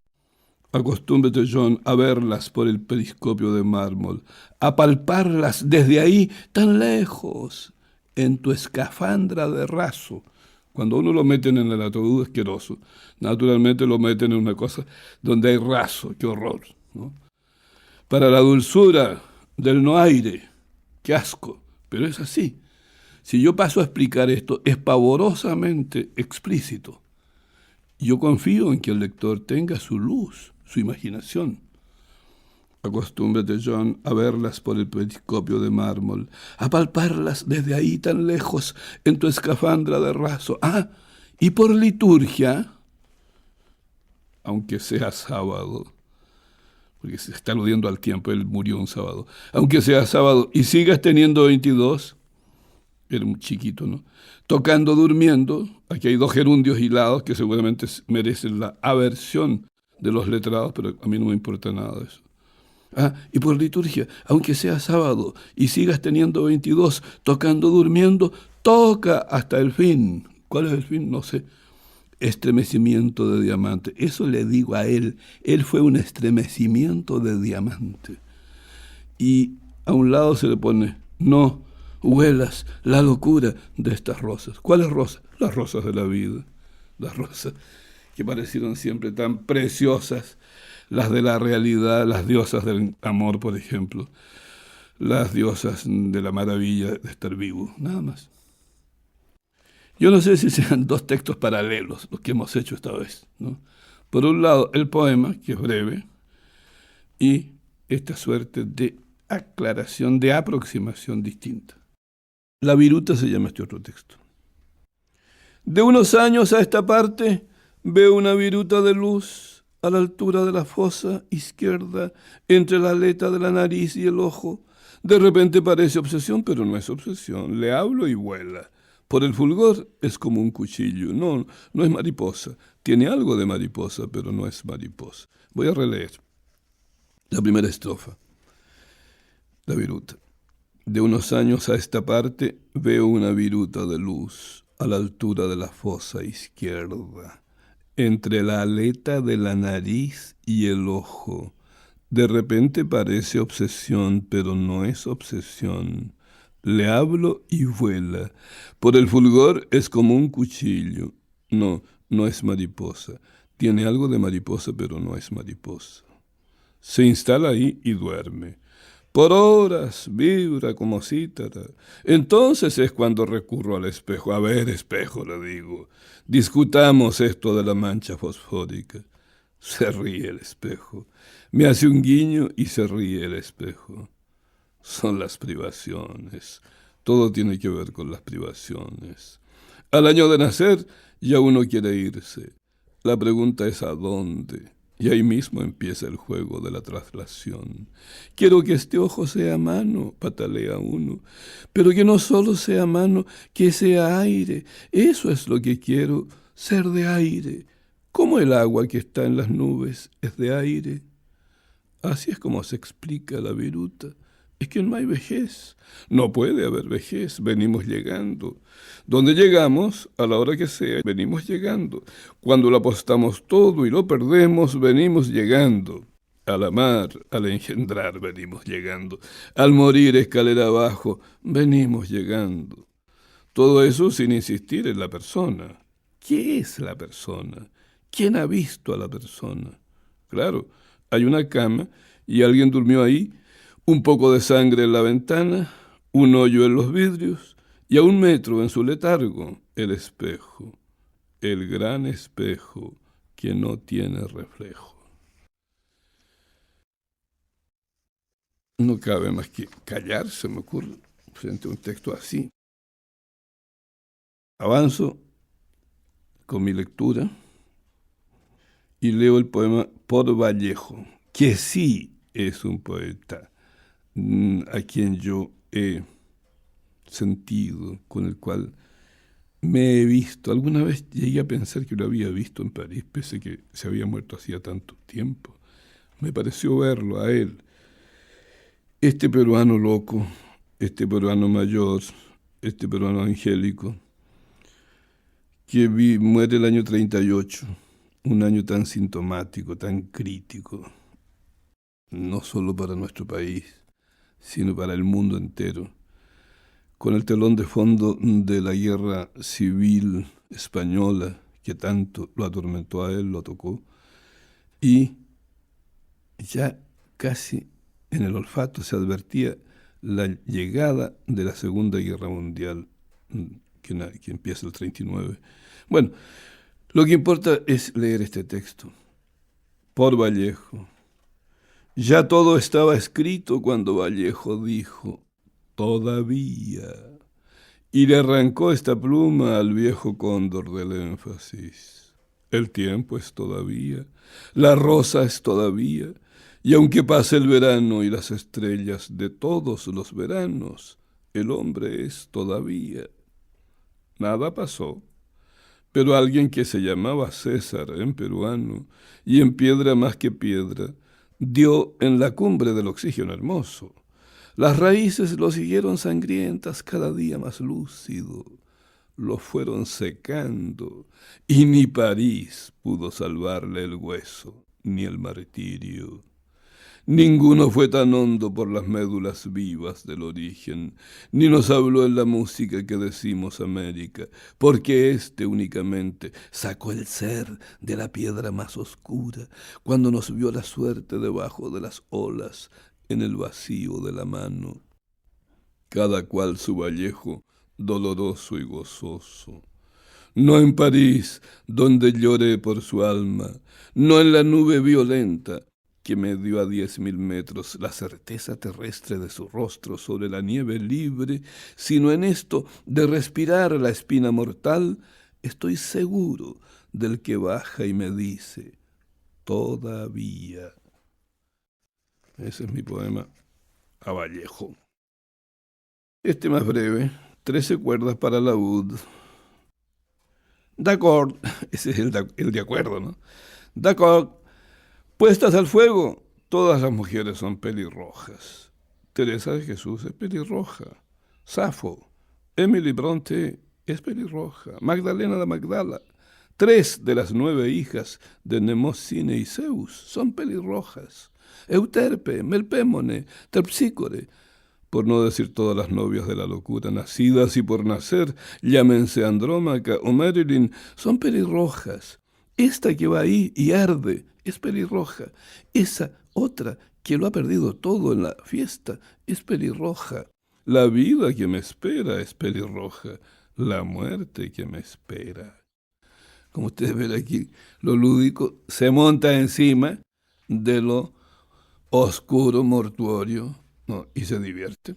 Acostúmbrate, John, a verlas por el periscopio de mármol, a palparlas desde ahí tan lejos, en tu escafandra de raso. Cuando uno lo meten en el ataúd asqueroso, naturalmente lo meten en una cosa donde hay raso, qué horror, ¿no? Para la dulzura del no aire, qué asco, pero es así. Si yo paso a explicar esto, es pavorosamente explícito. Yo confío en que el lector tenga su luz, su imaginación. Acostúmbrate, John, a verlas por el periscopio de mármol, a palparlas desde ahí tan lejos en tu escafandra de raso. Ah, y por liturgia, aunque sea sábado, porque se está aludiendo al tiempo, él murió un sábado, aunque sea sábado y sigas teniendo 22, era un chiquito, ¿no? Tocando, durmiendo, aquí hay dos gerundios hilados que seguramente merecen la aversión de los letrados, pero a mí no me importa nada de eso. Ah, y por liturgia, aunque sea sábado y sigas teniendo 22, tocando, durmiendo, toca hasta el fin. ¿Cuál es el fin? No sé. Estremecimiento de diamante. Eso le digo a él. Él fue un estremecimiento de diamante. Y a un lado se le pone, no huelas la locura de estas rosas. ¿Cuáles rosas? Las rosas de la vida. Las rosas que parecieron siempre tan preciosas, las de la realidad, las diosas del amor, por ejemplo, las diosas de la maravilla de estar vivo, nada más. Yo no sé si sean dos textos paralelos los que hemos hecho esta vez, ¿no? Por un lado, el poema, que es breve, y esta suerte de aclaración, de aproximación distinta. La viruta se llama este otro texto. De unos años a esta parte veo una viruta de luz a la altura de la fosa izquierda, entre la aleta de la nariz y el ojo. De repente parece obsesión, pero no es obsesión. Le hablo y vuela. Por el fulgor es como un cuchillo. No, no es mariposa. Tiene algo de mariposa, pero no es mariposa. Voy a releer la primera estrofa. La viruta. De unos años a esta parte veo una viruta de luz a la altura de la fosa izquierda, entre la aleta de la nariz y el ojo. De repente parece obsesión, pero no es obsesión. Le hablo y vuela. Por el fulgor es como un cuchillo. No, no es mariposa. Tiene algo de mariposa, pero no es mariposa. Se instala ahí y duerme. Por horas vibra como cítara. Entonces es cuando recurro al espejo. A ver, espejo, le digo, discutamos esto de la mancha fosfórica. Se ríe el espejo. Me hace un guiño y se ríe el espejo. Son las privaciones. Todo tiene que ver con las privaciones. Al año de nacer ya uno quiere irse. La pregunta es ¿a dónde? Y ahí mismo empieza el juego de la traslación. Quiero que este ojo sea mano, patalea uno, pero que no solo sea mano, que sea aire. Eso es lo que quiero, ser de aire. Como el agua que está en las nubes es de aire. Así es como se explica la viruta. Es que no hay vejez. No puede haber vejez. Venimos llegando. Donde llegamos, a la hora que sea, venimos llegando. Cuando lo apostamos todo y lo perdemos, venimos llegando. Al amar, al engendrar, venimos llegando. Al morir escalera abajo, venimos llegando. Todo eso sin insistir en la persona. ¿Qué es la persona? ¿Quién ha visto a la persona? Claro, hay una cama y alguien durmió ahí, un poco de sangre en la ventana, un hoyo en los vidrios y a 1 metro en su letargo el espejo, el gran espejo que no tiene reflejo. No cabe más que callar, se me ocurre, frente a un texto así. Avanzo con mi lectura y leo el poema Por Vallejo, que sí es un poeta a quien yo he sentido, con el cual me he visto. Alguna vez llegué a pensar que lo había visto en París, pese a que se había muerto hacía tanto tiempo. Me pareció verlo a él. Este peruano loco, este peruano mayor, este peruano angélico, que muere el año 38 un año tan sintomático, tan crítico, no solo para nuestro país, sino para el mundo entero, con el telón de fondo de la guerra civil española que tanto lo atormentó a él, lo tocó, y ya casi en el olfato se advertía la llegada de la Segunda Guerra Mundial, que empieza el 39. Bueno, lo que importa es leer este texto, por Vallejo. Ya todo estaba escrito cuando Vallejo dijo, todavía, y le arrancó esta pluma al viejo cóndor del énfasis. El tiempo es todavía, la rosa es todavía, y aunque pase el verano y las estrellas de todos los veranos, el hombre es todavía. Nada pasó, pero alguien que se llamaba César en peruano y en piedra más que piedra, dio en la cumbre del oxígeno hermoso. Las raíces lo siguieron sangrientas cada día más lúcido, lo fueron secando, y ni París pudo salvarle el hueso, ni el martirio. Ninguno fue tan hondo por las médulas vivas del origen, ni nos habló en la música que decimos América, porque éste únicamente sacó el ser de la piedra más oscura, cuando nos vio la suerte debajo de las olas, en el vacío de la mano. Cada cual su Vallejo, doloroso y gozoso. No en París, donde lloré por su alma, no en la nube violenta que me dio a 10.000 metros la certeza terrestre de su rostro sobre la nieve libre, sino en esto de respirar la espina mortal, estoy seguro del que baja y me dice, todavía. Ese es mi poema a Vallejo. Este más breve, 13 cuerdas para laúd. D'accord, ese es el de acuerdo, ¿no? D'accord, puestas al fuego, todas las mujeres son pelirrojas. Teresa de Jesús es pelirroja. Safo, Emily Bronte es pelirroja. Magdalena de Magdala. 3 de las 9 hijas de Nemocine y Zeus son pelirrojas. Euterpe, Melpémone, Terpsícore, por no decir todas las novias de la locura, nacidas y por nacer, llámense Andrómaca o Marilyn, son pelirrojas. Esta que va ahí y arde es pelirroja. Esa otra que lo ha perdido todo en la fiesta es pelirroja. La vida que me espera es pelirroja. La muerte que me espera. Como ustedes ven aquí, lo lúdico se monta encima de lo oscuro, mortuorio, ¿no? Y se divierte.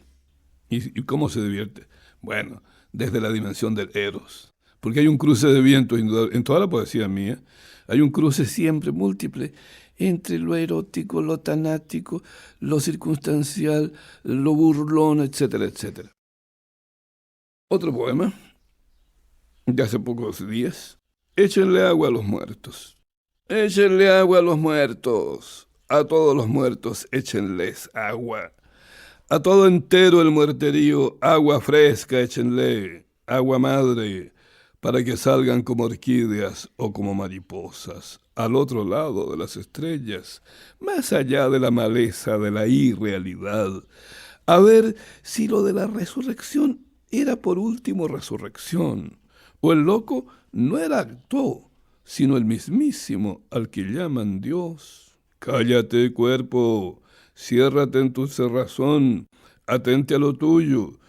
¿Y cómo se divierte? Bueno, desde la dimensión del eros. Porque hay un cruce de vientos en toda la poesía mía. Hay un cruce siempre múltiple entre lo erótico, lo tanático, lo circunstancial, lo burlón, etcétera, etcétera. Otro poema de hace pocos días. Échenle agua a los muertos. Échenle agua a los muertos. A todos los muertos, échenles agua. A todo entero el muerterío, agua fresca, échenle, agua madre, para que salgan como orquídeas o como mariposas, al otro lado de las estrellas, más allá de la maleza de la irrealidad, a ver si lo de la resurrección era por último resurrección, o el loco no era acto, sino el mismísimo al que llaman Dios. Cállate, cuerpo, ciérrate en tu cerrazón, atente a lo tuyo.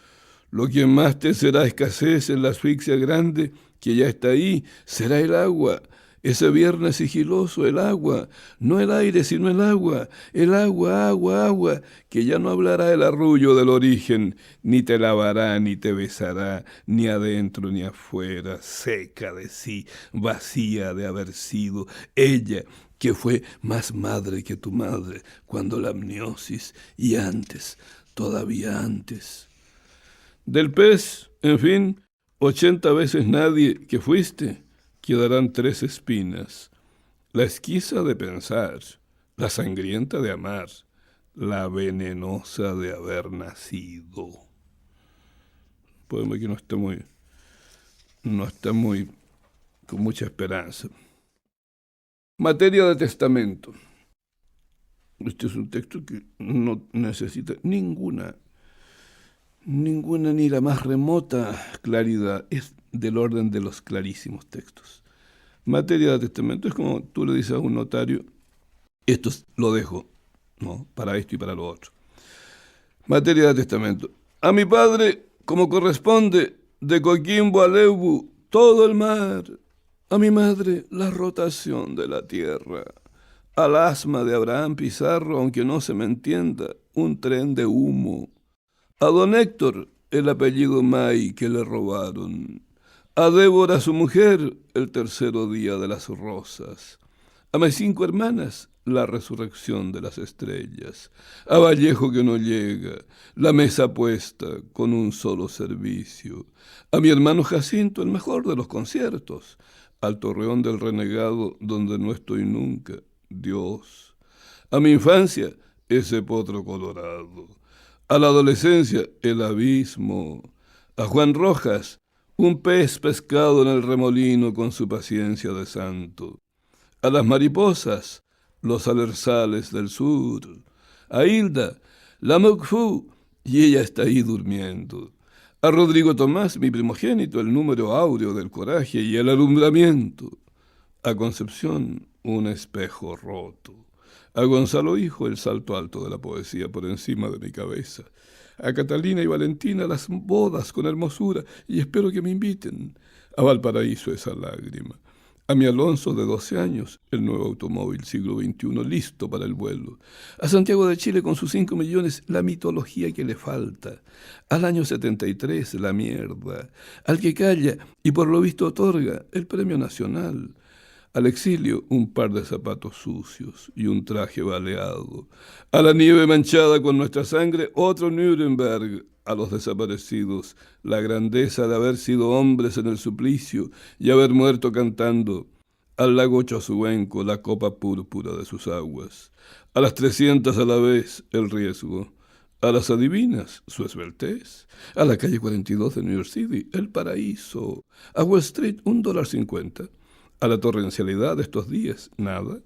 Lo que más te será escasez en la asfixia grande, que ya está ahí, será el agua. Ese viernes sigiloso, el agua, no el aire, sino el agua, agua, agua, que ya no hablará el arrullo del origen, ni te lavará, ni te besará, ni adentro ni afuera, seca de sí, vacía de haber sido ella, que fue más madre que tu madre, cuando la amniosis, y antes, todavía antes. Del pez, en fin, 80 veces nadie que fuiste, quedarán 3 espinas. La esquiza de pensar, la sangrienta de amar, la venenosa de haber nacido. Poema que no está muy, con mucha esperanza. Materia de testamento. Este es un texto que no necesita ninguna ni la más remota claridad. Es del orden de los clarísimos textos. Materia de testamento es como tú le dices a un notario, esto lo dejo, ¿no? Para esto y para lo otro. Materia de testamento. A mi padre, como corresponde, de Coquimbo a Leubu, todo el mar. A mi madre, la rotación de la tierra. Al asma de Abraham Pizarro, aunque no se me entienda, un tren de humo. A don Héctor, el apellido May que le robaron. A Débora, su mujer, el tercero día de las rosas. A mis 5 hermanas, la resurrección de las estrellas. A Vallejo que no llega, la mesa puesta con un solo servicio. A mi hermano Jacinto, el mejor de los conciertos. Al torreón del renegado donde no estoy nunca, Dios. A mi infancia, ese potro colorado. A la adolescencia, el abismo. A Juan Rojas, un pez pescado en el remolino con su paciencia de santo. A las mariposas, los alerzales del sur. A Hilda, la Mocfú, y ella está ahí durmiendo. A Rodrigo Tomás, mi primogénito, el número áureo del coraje y el alumbramiento. A Concepción, un espejo roto. A Gonzalo Hijo, el salto alto de la poesía por encima de mi cabeza. A Catalina y Valentina, las bodas con hermosura, y espero que me inviten. A Valparaíso, esa lágrima. A mi Alonso de 12 años, el nuevo automóvil siglo XXI listo para el vuelo. A Santiago de Chile con sus 5 millones, la mitología que le falta. Al año 73, la mierda. Al que calla y por lo visto otorga el premio nacional. Al exilio, un par de zapatos sucios y un traje baleado. A la nieve manchada con nuestra sangre, otro Nuremberg. A los desaparecidos, la grandeza de haber sido hombres en el suplicio y haber muerto cantando. Al lago Chosuenco, la copa púrpura de sus aguas. A las 300 a la vez, el riesgo. A las adivinas, su esbeltez. A la calle 42 de New York City, el paraíso. A Wall Street, $1.50. A la torrencialidad de estos días, nada.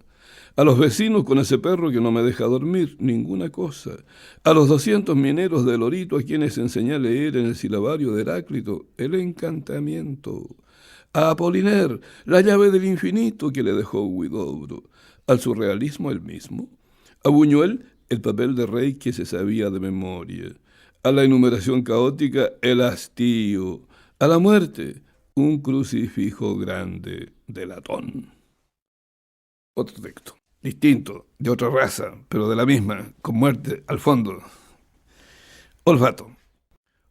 A los vecinos con ese perro que no me deja dormir, ninguna cosa. A los 200 mineros de Lorito a quienes enseñé a leer en el silabario de Heráclito, el encantamiento. A Apollinaire, la llave del infinito que le dejó Huidobro. Al surrealismo el mismo. A Buñuel, el papel de rey que se sabía de memoria. A la enumeración caótica, el hastío. A la muerte, un crucifijo grande de latón. Otro texto, distinto, de otra raza, pero de la misma, con muerte al fondo. Olfato.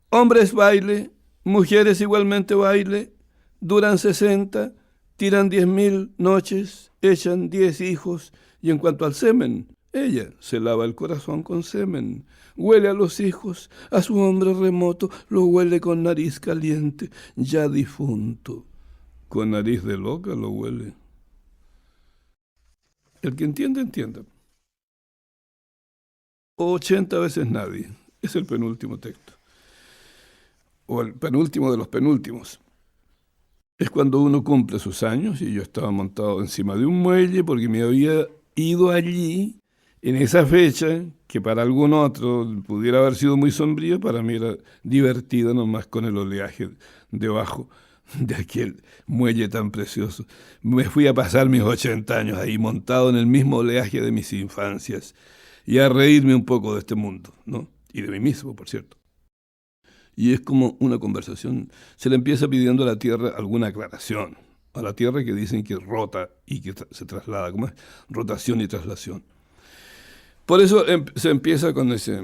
Hombres baile, mujeres igualmente baile, duran 60, tiran 10.000 noches, echan 10 hijos, y en cuanto al semen, ella se lava el corazón con semen, huele a los hijos, a su hombre remoto, lo huele con nariz caliente, ya difunto. Con nariz de loca lo huele. El que entiende, entienda. 80 veces nadie. Es el penúltimo texto. O el penúltimo de los penúltimos. Es cuando uno cumple sus años y yo estaba montado encima de un muelle porque me había ido allí en esa fecha que para algún otro pudiera haber sido muy sombrío, para mí era divertido nomás con el oleaje debajo de aquel muelle tan precioso. Me fui a pasar mis 80 años ahí montado en el mismo oleaje de mis infancias y a reírme un poco de este mundo, ¿no? Y de mí mismo, por cierto. Y es como una conversación, se le empieza pidiendo a la Tierra alguna aclaración, a la Tierra que dicen que rota y que se traslada, ¿cómo es? Rotación y traslación. Por eso se empieza con ese,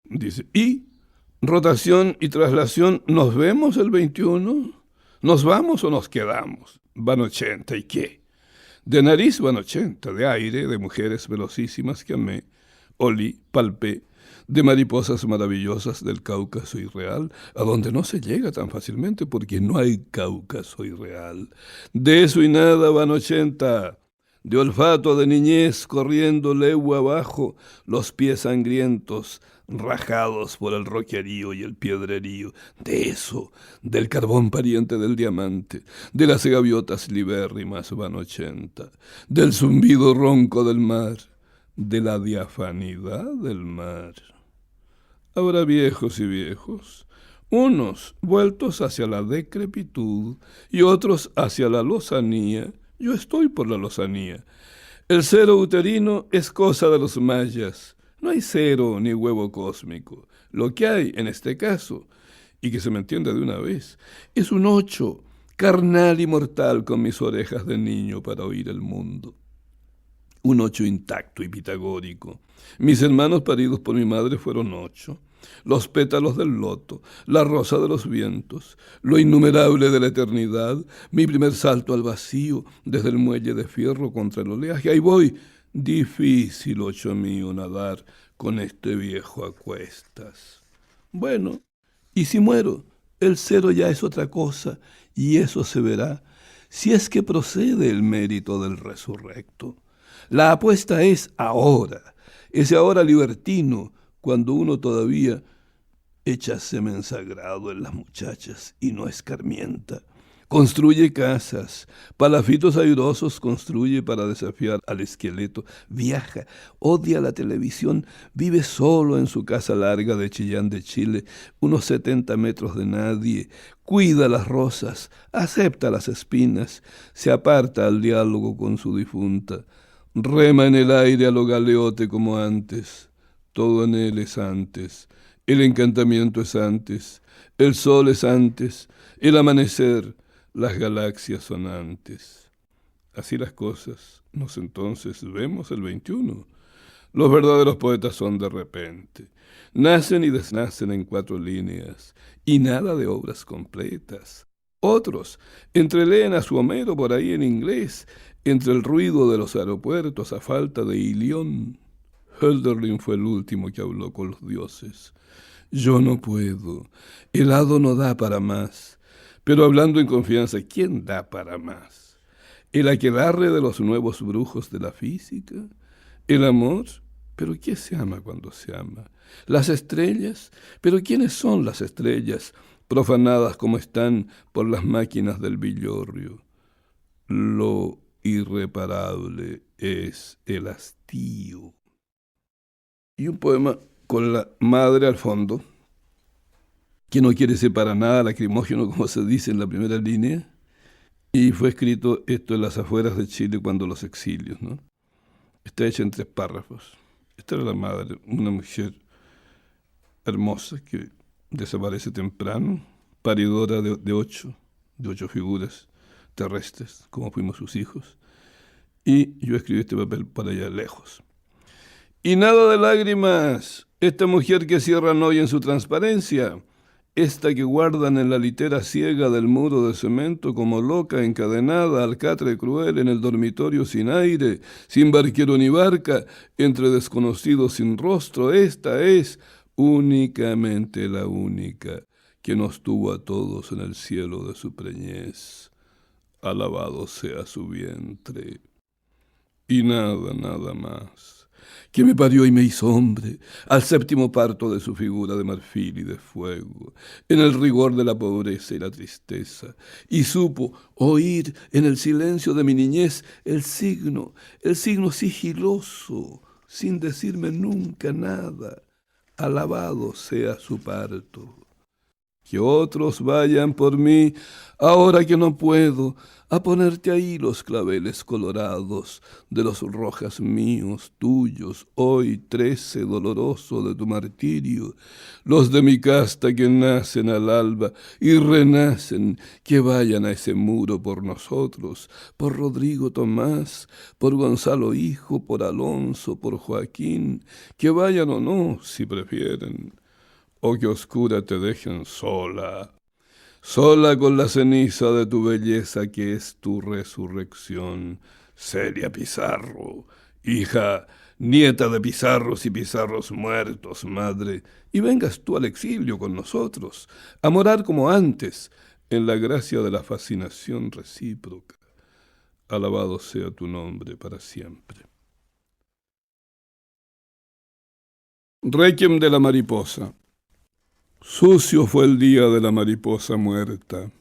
dice, y rotación y traslación, ¿nos vemos el 21? ¿Nos vamos o nos quedamos? Van 80, ¿y qué? De nariz van 80, de aire, de mujeres velocísimas que amé, olí, palpé, de mariposas maravillosas del Cáucaso irreal, a donde no se llega tan fácilmente porque no hay Cáucaso irreal. De eso y nada van 80, de olfato de niñez corriendo legua abajo, los pies sangrientos, rajados por el roquerío y el piedrerío, de eso, del carbón pariente del diamante, de las gaviotas libérrimas van 80, del zumbido ronco del mar, de la diafanidad del mar. Habrá viejos y viejos, unos vueltos hacia la decrepitud y otros hacia la lozanía. Yo estoy por la lozanía. El cero uterino es cosa de los mayas. No hay cero ni huevo cósmico. Lo que hay en este caso, y que se me entienda de una vez, es un 8, carnal y mortal con mis orejas de niño para oír el mundo. Un 8 intacto y pitagórico. Mis hermanos paridos por mi madre fueron 8. Los pétalos del loto, la rosa de los vientos, lo innumerable de la eternidad, mi primer salto al vacío desde el muelle de fierro contra el oleaje. Ahí voy. Difícil, 8 mío, nadar con este viejo a cuestas. Bueno, y si muero, el cero ya es otra cosa, y eso se verá, si es que procede el mérito del resurrecto. La apuesta es ahora, ese ahora libertino, cuando uno todavía echa semen sagrado en las muchachas y no escarmienta. Construye casas, palafitos airosos construye para desafiar al esqueleto. Viaja, odia la televisión, vive solo en su casa larga de Chillán de Chile, unos 70 metros de nadie. Cuida las rosas, acepta las espinas, se aparta al diálogo con su difunta. Rema en el aire a lo galeote como antes. Todo en él es antes. El encantamiento es antes. El sol es antes. El amanecer. Las galaxias son antes. Así las cosas, nos entonces vemos el 21. Los verdaderos poetas son de repente. Nacen y desnacen en 4 líneas, y nada de obras completas. Otros entreleen a su Homero por ahí en inglés, entre el ruido de los aeropuertos a falta de hilión. Hölderlin fue el último que habló con los dioses. Yo no puedo, el hado no da para más. Pero hablando en confianza, ¿quién da para más? ¿El aquelarre de los nuevos brujos de la física? ¿El amor? ¿Pero qué se ama cuando se ama? ¿Las estrellas? ¿Pero quiénes son las estrellas, profanadas como están por las máquinas del villorrio? Lo irreparable es el hastío. Y un poema con la madre al fondo, que no quiere ser para nada lacrimógeno, como se dice en la primera línea, y fue escrito esto en las afueras de Chile cuando los exilios, ¿no? Está hecha en 3 párrafos. Esta era la madre, una mujer hermosa que desaparece temprano, paridora de 8 figuras terrestres, como fuimos sus hijos, y yo escribí este papel para allá lejos. Y nada de lágrimas, esta mujer que cierran hoy en su transparencia, esta que guardan en la litera ciega del muro de cemento como loca encadenada al catre cruel en el dormitorio sin aire, sin barquero ni barca, entre desconocidos sin rostro, esta es únicamente la única que nos tuvo a todos en el cielo de su preñez. Alabado sea su vientre. Y nada, nada más. Que me parió y me hizo hombre, al 7º parto de su figura de marfil y de fuego, en el rigor de la pobreza y la tristeza, y supo oír en el silencio de mi niñez el signo sigiloso, sin decirme nunca nada. Alabado sea su parto. Que otros vayan por mí, ahora que no puedo, a ponerte ahí los claveles colorados de los rojas míos, tuyos, hoy 13 doloroso de tu martirio, los de mi casta que nacen al alba y renacen, que vayan a ese muro por nosotros, por Rodrigo Tomás, por Gonzalo hijo, por Alonso, por Joaquín, que vayan o no, si prefieren, o que oscura te dejen sola, sola con la ceniza de tu belleza que es tu resurrección. Celia Pizarro, hija, nieta de Pizarros y Pizarros muertos, madre, y vengas tú al exilio con nosotros, a morar como antes, en la gracia de la fascinación recíproca. Alabado sea tu nombre para siempre. Requiem de la mariposa. Sucio fue el día de la mariposa muerta.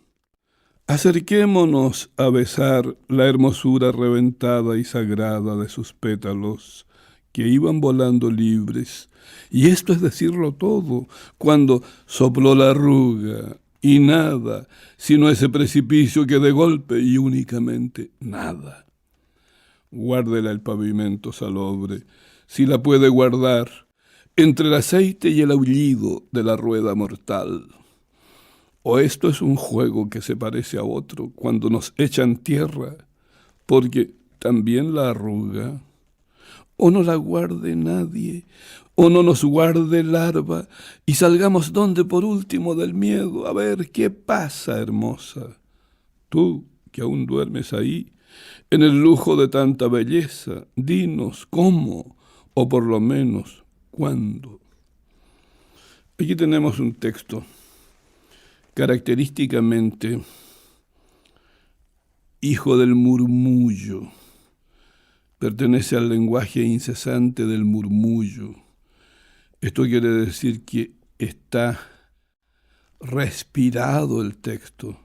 Acerquémonos a besar la hermosura reventada y sagrada de sus pétalos que iban volando libres. Y esto es decirlo todo, cuando sopló la arruga y nada, sino ese precipicio que de golpe y únicamente nada. Guárdela el pavimento salobre, si la puede guardar, entre el aceite y el aullido de la rueda mortal. O esto es un juego que se parece a otro cuando nos echan tierra, porque también la arruga. O no la guarde nadie, o no nos guarde larva, y salgamos donde por último del miedo, a ver qué pasa, hermosa. Tú, que aún duermes ahí, en el lujo de tanta belleza, dinos cómo, o por lo menos cuándo. Aquí tenemos un texto característicamente hijo del murmullo. Pertenece al lenguaje incesante del murmullo. Esto quiere decir que está respirado el texto.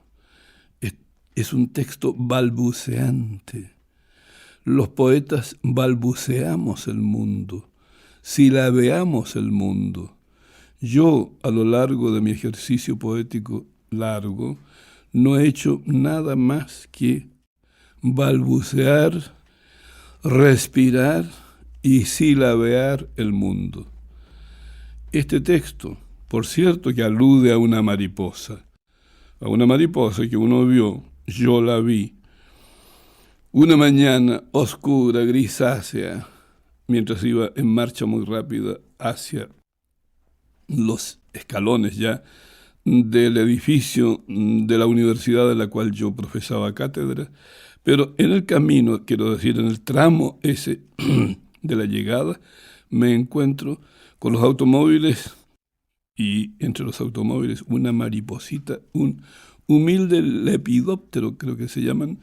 Es un texto balbuceante. Los poetas balbuceamos el mundo, silabeamos el mundo. Yo, a lo largo de mi ejercicio poético largo, no he hecho nada más que balbucear, respirar y silabear el mundo. Este texto, por cierto, que alude a una mariposa que uno vio, yo la vi, una mañana oscura, grisácea, mientras iba en marcha muy rápida hacia los escalones ya del edificio de la universidad de la cual yo profesaba cátedra, pero en el camino, quiero decir, en el tramo ese de la llegada, me encuentro con los automóviles y entre los automóviles una mariposita, un humilde lepidóptero, creo que se llaman,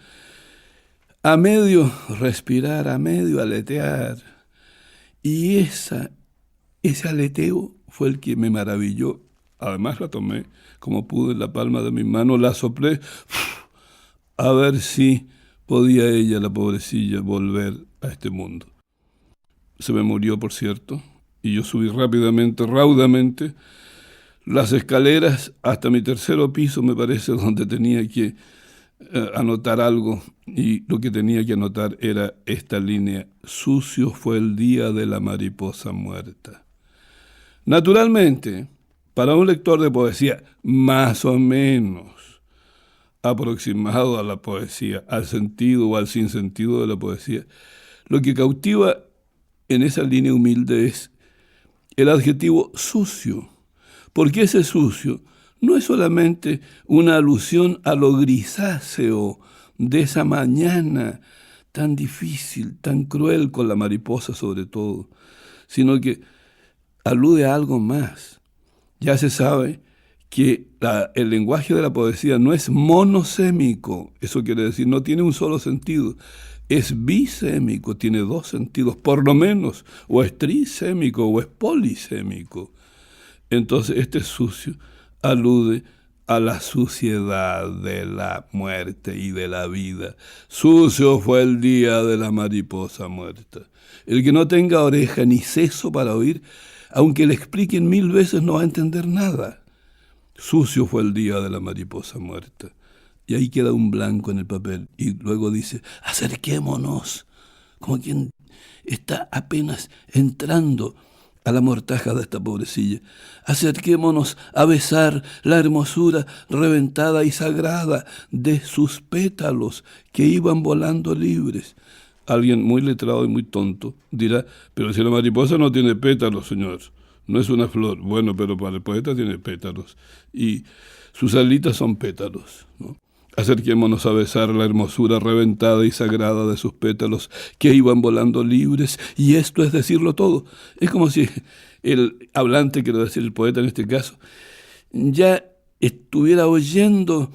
a medio respirar, a medio aletear. Y ese aleteo fue el que me maravilló. Además la tomé como pude en la palma de mi mano, la soplé, a ver si podía ella, la pobrecilla, volver a este mundo. Se me murió, por cierto, y yo subí rápidamente, raudamente, las escaleras hasta mi tercero piso, me parece, donde tenía que anotar algo, y lo que tenía que anotar era esta línea: sucio fue el día de la mariposa muerta. Naturalmente, para un lector de poesía más o menos aproximado a la poesía, al sentido o al sinsentido de la poesía, lo que cautiva en esa línea humilde es el adjetivo sucio, porque ese sucio no es solamente una alusión a lo grisáceo de esa mañana tan difícil, tan cruel con la mariposa sobre todo, sino que alude a algo más. Ya se sabe que el lenguaje de la poesía no es monosémico, eso quiere decir, no tiene un solo sentido, es bisémico, tiene dos sentidos, por lo menos, o es trisémico o es polisémico. Entonces este sucio alude a la suciedad de la muerte y de la vida. Sucio fue el día de la mariposa muerta. El que no tenga oreja ni seso para oír, aunque le expliquen 1000 veces, no va a entender nada. Sucio fue el día de la mariposa muerta. Y ahí queda un blanco en el papel. Y luego dice, acerquémonos, como quien está apenas entrando a la mortaja de esta pobrecilla. Acerquémonos a besar la hermosura reventada y sagrada de sus pétalos que iban volando libres. Alguien muy letrado y muy tonto dirá, pero si la mariposa no tiene pétalos, señor, no es una flor. Bueno, pero para el poeta tiene pétalos y sus alitas son pétalos, ¿no? Acerquémonos a besar la hermosura reventada y sagrada de sus pétalos que iban volando libres, y esto es decirlo todo. Es como si el hablante, quiero decir el poeta en este caso, ya estuviera oyendo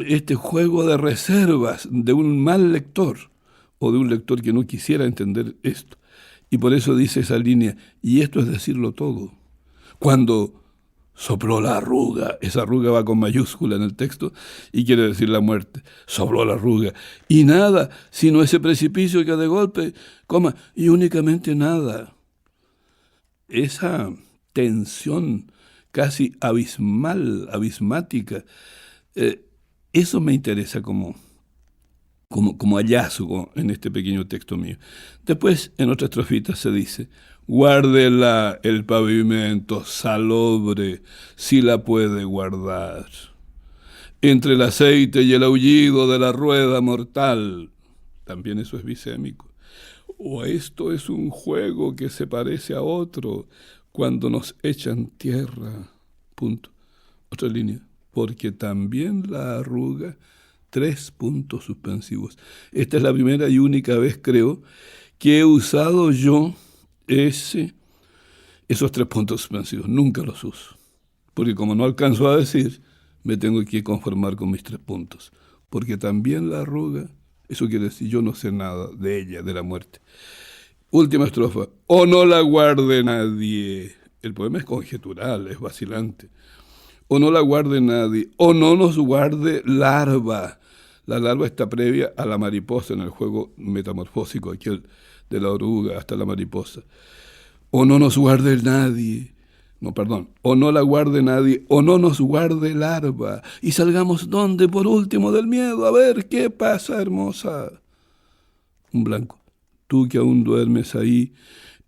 este juego de reservas de un mal lector o de un lector que no quisiera entender esto. Y por eso dice esa línea, y esto es decirlo todo. Cuando sopló la arruga, esa arruga va con mayúscula en el texto y quiere decir la muerte, sopló la arruga. Y nada, sino ese precipicio que de golpe, y únicamente nada. Esa tensión casi abismal, abismática, eso me interesa como hallazgo en este pequeño texto mío. Después, en otra estrofita se dice, guárdela el pavimento salobre, si la puede guardar. Entre el aceite y el aullido de la rueda mortal, también eso es bisémico. O esto es un juego que se parece a otro cuando nos echan tierra. Punto. Otra línea. Porque también la arruga, 3 puntos suspensivos. Esta es la primera y única vez, creo, que he usado yo esos 3 puntos suspensivos. Nunca los uso. Porque como no alcanzo a decir, me tengo que conformar con mis 3 puntos. Porque también la arruga, eso quiere decir, yo no sé nada de ella, de la muerte. Última estrofa. O no la guarde nadie. El poema es conjetural, es vacilante. O no la guarde nadie. O no nos guarde larva. La larva está previa a la mariposa en el juego metamorfósico, aquel de la oruga hasta la mariposa. O no nos guarde nadie. No, perdón. O no la guarde nadie. O no nos guarde larva. Y salgamos ¿dónde? Por último del miedo. A ver qué pasa, hermosa. Un blanco. Tú que aún duermes ahí,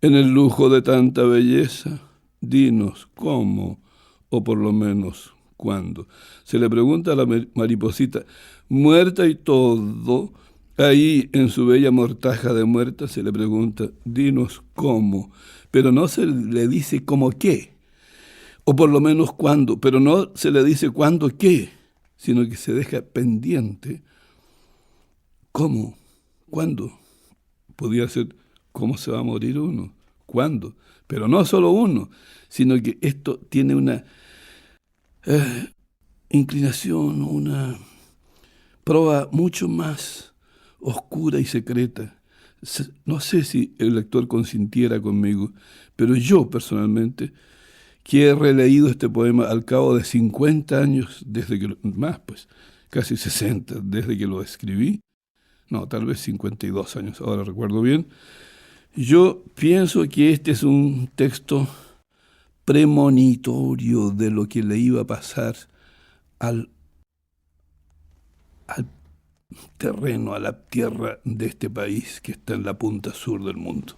en el lujo de tanta belleza, dinos cómo, o por lo menos cuándo. Se le pregunta a la mariposita, muerta y todo, ahí en su bella mortaja de muerta se le pregunta, dinos cómo, pero no se le dice cómo qué, o por lo menos cuándo, pero no se le dice cuándo qué, sino que se deja pendiente cómo, cuándo. Podría ser cómo se va a morir uno, cuándo, pero no solo uno, sino que esto tiene una inclinación, una proa mucho más oscura y secreta. No sé si el lector consintiera conmigo, pero yo personalmente, que he releído este poema al cabo de 50 años, casi 60, desde que lo escribí, no, tal vez 52 años, ahora recuerdo bien, yo pienso que este es un texto premonitorio de lo que le iba a pasar al terreno, a la tierra de este país que está en la punta sur del mundo.